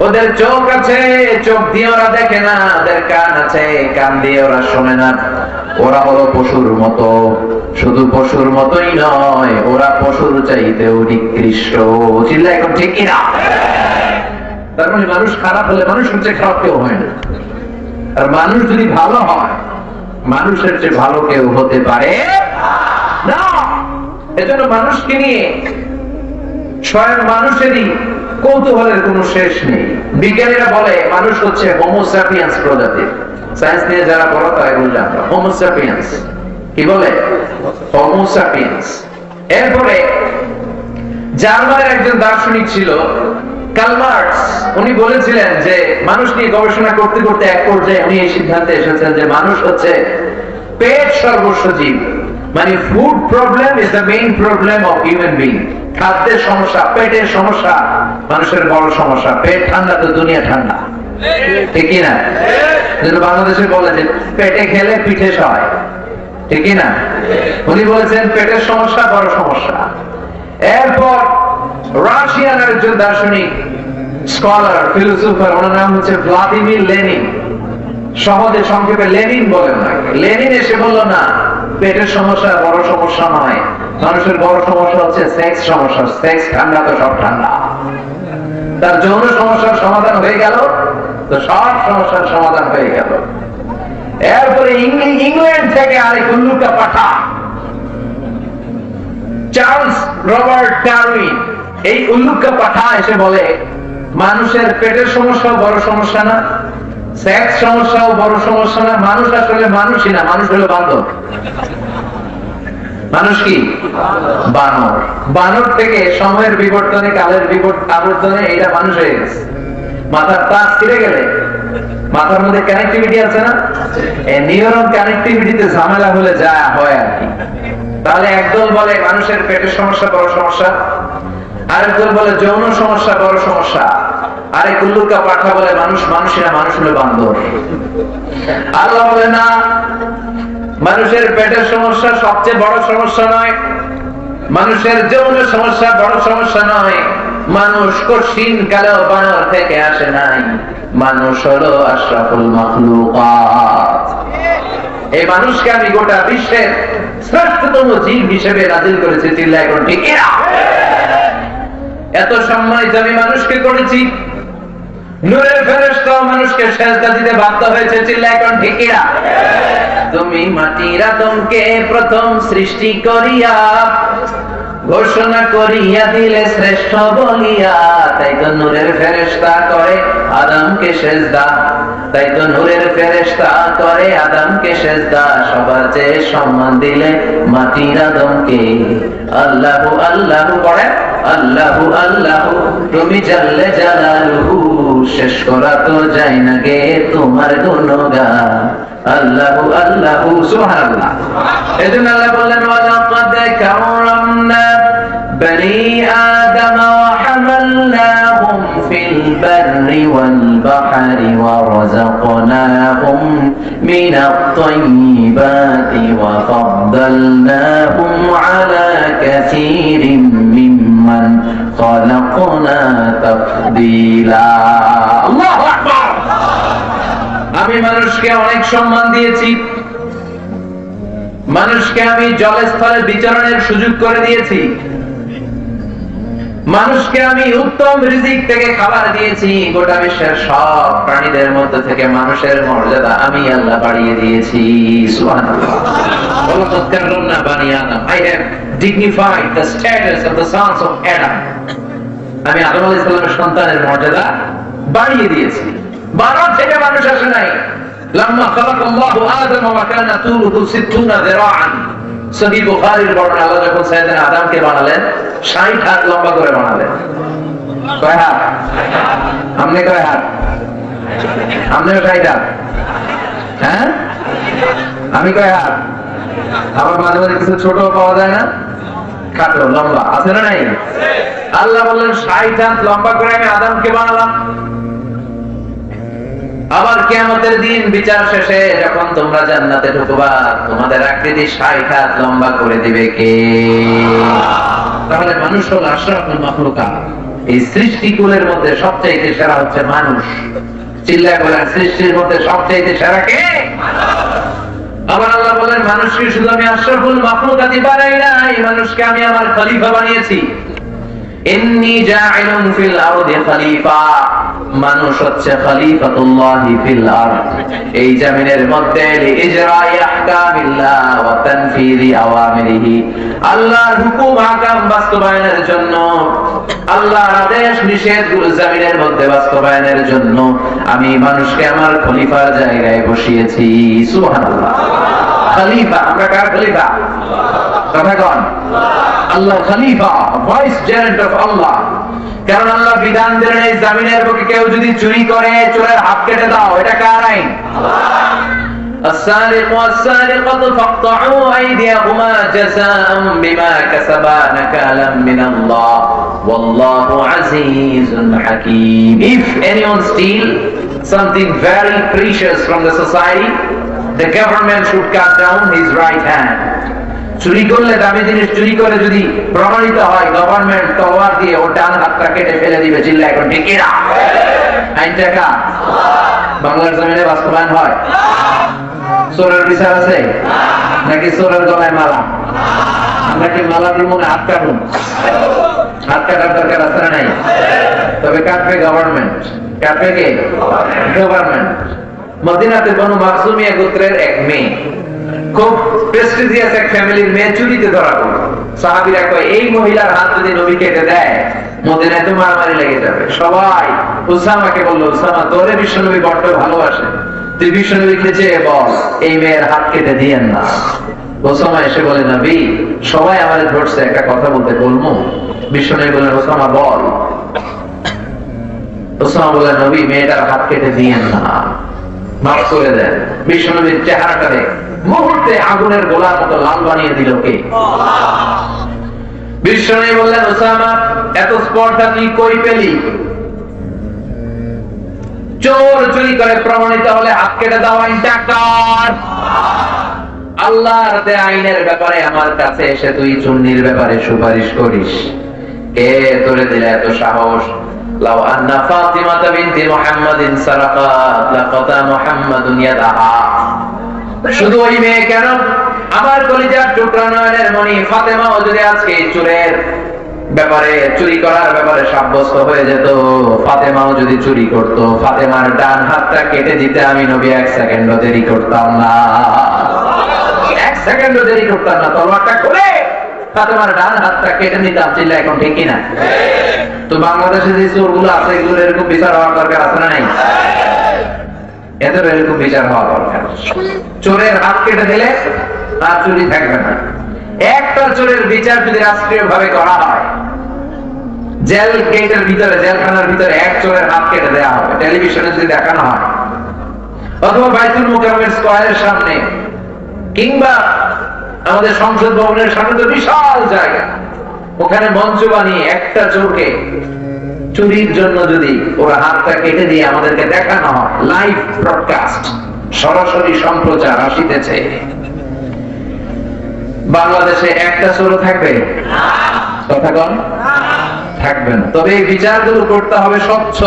ওদের চোখ আছে, চোখ দিয়ে ওরা দেখে না। ওদের কান আছে, কান দিয়ে ওরা শোনে না। ওরা হলো পশুর মতো, শুধু পশুর মতোই নয়, ওরা পশুর চাইতেও নিকৃষ্ট। চিল্লা এখন ঠিক কিনা? তার মানে মানুষ খারাপ হলে মানুষের চেয়ে খারাপ কেউ হয় না, আর মানুষ যদি ভালো হয় মানুষের চেয়ে ভালো কেউ হতে পারে না। এজন্য মানুষকে নিয়ে স্বয়ং মানুষেরই কৌতূহলের কোনো শেষ নেই। বিজ্ঞানীরা বলে মানুষ হচ্ছে হোমো স্যাপিয়েন্স প্রজাতির। সায়েন্স নিয়ে যারা পড়া তারা এগুলো জানতো। হোমো স্যাপিয়েন্স কি বলে? Homo sapiens. এরপরে জার্মানের একজন দার্শনিক ছিল কার্ল মার্কস। উনি বলেছিলেন যে মানুষ নিয়ে গবেষণা করতে করতে এক পর্যায়ে উনি এই সিদ্ধান্তে এসেছেন যে মানুষ হচ্ছে পেট সর্বস্ব জীব। মানে food problem is the main problem of human being. খাদ্যের সমস্যা, পেটের সমস্যা মানুষের বড় সমস্যা। পেট ঠান্ডা তো দুনিয়া ঠান্ডা, ঠিক না? বাংলাদেশে বলে যে পেটে খেলে পিঠে সয়, ঠিক না? উনি বলেছেন পেটের সমস্যা বড় সমস্যা। এরপর রাশিয়ার একজন দার্শনিক, স্কলার, ফিলোসোফার, ওনার নাম হচ্ছে ভ্লাদিমির লেনিন। সহজে সংক্ষেপে লেনিন বলেন না। লেনিন এসে বলল না, পেটের সমস্যা বড় সমস্যা নয়, মানুষের বড় সমস্যা হচ্ছে সেক্স সমস্যা। সেক্স ঠান্ডা তো সব ঠান্ডা। তার যৌন সমস্যার সমাধান হয়ে গেল, তো সব সমস্যার সমাধান হয়ে গেল। এরপরে ইংল্যান্ড থেকে আরেক উল্লুকা পাঠা, চার্লস রবার্ট ডারউইন, এই উল্লুকা পাঠা এসে বলে মানুষের পেটের সমস্যা বড় সমস্যা না, সেক্স সমস্যাও বড় সমস্যা না, মানুষ আসলে মানুষই না, মানুষ হলো বান্দর। মানুষ কি? বানর। বানর থেকে সময়ের বিবর্তনে, কালের আবর্তনে এটা মানুষ হয়ে গেছে। মাথার তাস ছিঁড়ে গেলে মাথার মধ্যে কানেক্টিভিটি আছে না, এই নিউরন কানেক্টিভিটিতে ঝামেলা হলে যা হয় আর কি। তাহলে একদল বলে মানুষের পেটের সমস্যা বড় সমস্যা, আরেকদল বলে যৌন সমস্যা বড় সমস্যা, আরেক উল্লুকা পাঠা বলে মানুষ মানুষই না, মানুষ হলো বান্দর। আল্লাহ বলে না, মানুষের পেটের সমস্যা সবচেয়ে বড় সমস্যা নয়, মানুষের যৌন সমস্যা বড় সমস্যা নয়। মানুষ কঠিন কালেও বানর থেকে আসে নাই, মানুষ হলো আশরাফুল মাখলুকাত। এই মানুষকে আমি গোটা বিশ্বের শ্রেষ্ঠতম জীব হিসেবে নাজিল করেছি। চিল্লায় এখন ঠিক না? এত সম্মানিত আমি মানুষকে করেছি। নূরের ফেরেশতা মানুষকে সেজদা দিতে বাধ্য হয়েছে। চিল্লায় এখন ঠিক না? তুমি মাটির আদমকে প্রথম সৃষ্টি করিয়া ঘোষণা করিয়া দিলে শ্রেষ্ঠ বলিয়া, তাই তো নূরের ফেরেশতা করে আদমকে সেজদা, তাই তো নূরের ফেরেশতা করে আদমকে সেজদা। সবার চেয়ে সম্মান দিলে মাটির আদমকে। আল্লাহু আল্লাহু করে আল্লাহু আল্লাহু, তুমি জাল্লে জালালুহু, শেষ করা তো যায় না গে তোমার গুণগান। আল্লাহু আল্লাহু, সুবহানাল্লাহ। এজন্য আল্লাহ বললেন ওয়ালাকাদ কাররামনা বনি আদম ওয়া হামালনাহুম ফিল বাররি ওয়াল বাহরি ওয়া রাযাকনাহুম মিনাত তাইয়্যিবাতি ওয়া ফাদ্দালনাহুম আলা কাসীরিম মিম্মান খালাকনা তাফদীলা। আল্লাহু আকবার। আমি মানুষকে অনেক সম্মান দিয়েছি, মানুষকে আমি জলস্থলে বিচরণের সুযোগ করে দিয়েছি, মানুষকে আমি উত্তম রিজিক থেকে খাবার দিয়েছি, গোটা বিশ্বের সব প্রাণীদের মধ্যে থেকে মানুষের মর্যাদা আমি আল্লাহ বাড়িয়ে দিয়েছি। সুবহানাল্লাহ। ওয়ালাকাদ কাররামনা বানি আদম। I have dignified the status of the sons of Adam. আমি আদম আলাইহিস সালামের সন্তানের মর্যাদা বাড়িয়ে দিয়েছি। বানর থেকে মানুষ আসে নাই। লাম্মা খালাকাল্লাহু আদম ওয়া কানা তুলুহু 60 যিরাআন। সহিহ বুখারীর বর্ণনা, আল্লাহ যখন সাইয়েদনা আদমকে বানালেন 60 হাত লম্বা করে বানালেন। কয় হাত? আপনি কয় হাত? আপনিও 60 হাত? হ্যাঁ, আমি কয় হাত? আবার মাঝে মাঝে কিছু ছোট পাওয়া যায় না, খাটো লম্বা আছে না নাই? আল্লাহ বললেন 60 হাত লম্বা করে আমি আদমকে বানালাম। আবার কিয়ামতের দিন বিচার শেষে যখন তোমরা জান্নাতে ঢুকবা, তোমাদের আকৃতি 60 হাত লম্বা করে দিবে কে? তাহলে মানুষ হল আশরাফুল মাখলুকাত। এই সৃষ্টিকুলের মধ্যে সবচেয়ে সেরা হচ্ছে মানুষ। চিল্লায় বলেন, সৃষ্টির মধ্যে সবচেয়ে সেরা কে? আবার আল্লাহ বলেন, মানুষকে শুধু আমি আশরাফুল মাখলুকাতই বানাই নাই, মানুষকে আমি আমার খলিফা বানিয়েছি। ইন্নী জাইলুন ফিল আরদি খলিফা। মানুষ হচ্ছে খলিফাতুল্লাহি ফিল আরদ, এই জমিনের মধ্যে লিইজরাই আহকামিল্লাহ ওয়া তানফিযি আওয়ামিরিহি। আল্লাহর হুকুম আহকাম বাস্তবায়নের জন্য, আল্লাহর আদেশ নিষেধগুলো জমিনের মধ্যে বাস্তবায়নের জন্য আমি মানুষকে আমার খলিফার জায়গায় বসিয়েছি। সুবহানাল্লাহ। খলিফা, আমরা কার খলিফা? কথা কোন? আল্লাহ খলিফা, ভাইস জেনারেল অফ আল্লাহ। কারণ আল্লাহ বিধান দিলেন এই জমিনের বুকে কেউ যদি চুরি করে, চোরের হাত কেটে দাও। এটা কার আইন? السارق والسارقة فاقطعوا أيديهما جزاء بما كسبا نكالا من الله والله عزيز حكيم. If anyone steal something very precious from the society, the government should cut down his right hand. চুরি করলে, দামি জিনিস চুরি করে যদি প্রমাণিত হয়, গভর্নমেন্ট তলোয়ার দিয়ে ওর ডান হাতটা কেটে ফেলে দিবে। চিল্লা এখন ঠিক না? আইনটা কার? বাংলার জমিনে বাস্তবায়ন হয়? চোরের বিচার আছে নাকি চোরের গলায় মালা? আমরা কি মালার মনে হাত কাটুন? হাত কাটার দরকার আছে না নাই? তবে কাটবে গভর্নমেন্ট। কাটবে কে? গভর্নমেন্ট। মদিনাতে বনু মাখজুমিয়া গোত্রের এক মেয়ে, খুব প্রেস্টিজিয়াস এক ফ্যামিলির মেয়ে, চুরিতে ধরা পড়ল। সাহাবীরা কয়, এই মহিলার হাত যদি নবী কেটে দেয় মদিনায় তো মারামারি লেগে যাবে। সবাই উসামাকে বলল, উসামা তোরে বিশ্বনবী বড্ড ভালোবাসে, তুই বিশ্বনবীকে চেয়ে বল এই মেয়ের হাত কেটে দিয়েন না। উসামা এসে বলে, নবী সবাই আমাদের ধরছে, একটা কথা বলতে বলবো। বিশ্বনবী বলেন, উসামা বল। উসামা বলে, নবী মেয়েটার হাত কেটে দিয়েন না, মাফ করে দেন। বিশ্বনবীর চেহারাটা দেখ, মুহূর্তে আগুনের গোলার মতো লাল বানিয়ে দিল কে? বিশ্বনবী বললেন, উসামা এত স্পর্ধা তুই কই পেলি? চোর চুরি করে প্রমাণিত হলে হাত কেটে দাও। আইনটা কার? আল্লাহর দেয়া আইনের ব্যাপারে আমার কাছে এসে তুই চুন্নির ব্যাপারে সুপারিশ করিস? কে তোরে দিলে এত সাহস? লাউ আন্না ফাতিমাতা বিনতি মুহাম্মাদিন সারাকাত লাকাতা মুহাম্মাদুন ইয়াদাহা। শুধু ওই মেয়ে কেন, আমার কলিজার টুকরা নয়নের মণি ফাতেমাও যদি আজকে চোরের ব্যাপারে, চুরি করার ব্যাপারে সাব্যস্ত হয়ে যেত, ফাতেমাও যদি চুরি করত, ফাতেমার ডান হাতটা কেটে দিতে আমি নবী 1 সেকেন্ডও দেরি করতাম না। 1 সেকেন্ডও দেরি করতাম না। তলোয়ারটা খুলে ফাতেমার ডান হাতটা কেটে নিতাম। চিল্লা এখন ঠিক কিনা? তো বাংলাদেশে যে চোরগুলো আছে, এগুলোর এরকম বিচার হওয়ার দরকার আছে না নাই? এদের এরকম বিচার হওয়া দরকার। চোরের হাত কেটে দিলে তার চুরি থাকবে না। একটা চোরের বিচার যদি রাষ্ট্রীয় ভাবে করা হয়, জেল গেটের ভিতরে, জেলখানার ভিতরে এক চোরের হাত কেটে দেওয়া হবে, টেলিভিশনে যদি দেখানো হয়, অথবা বাইতুল মুকাররমের স্কয়ারের সামনে, কিংবা আমাদের সংসদ ভবনের সামনে তো বিশাল জায়গা, ওখানে মঞ্চ বানিয়ে একটা চোরকে চুরির জন্য যদি ওরা হাতটা কেটে দিয়ে আমাদেরকে দেখানো হয়, লাইভ ব্রডকাস্ট, সরাসরি সম্প্রচার আসিতেছে, বাংলাদেশে একটা চোর থাকবে? কথা বল, থাকবে না। তবে এই বিচারগুলো করতে হবে স্বচ্ছ।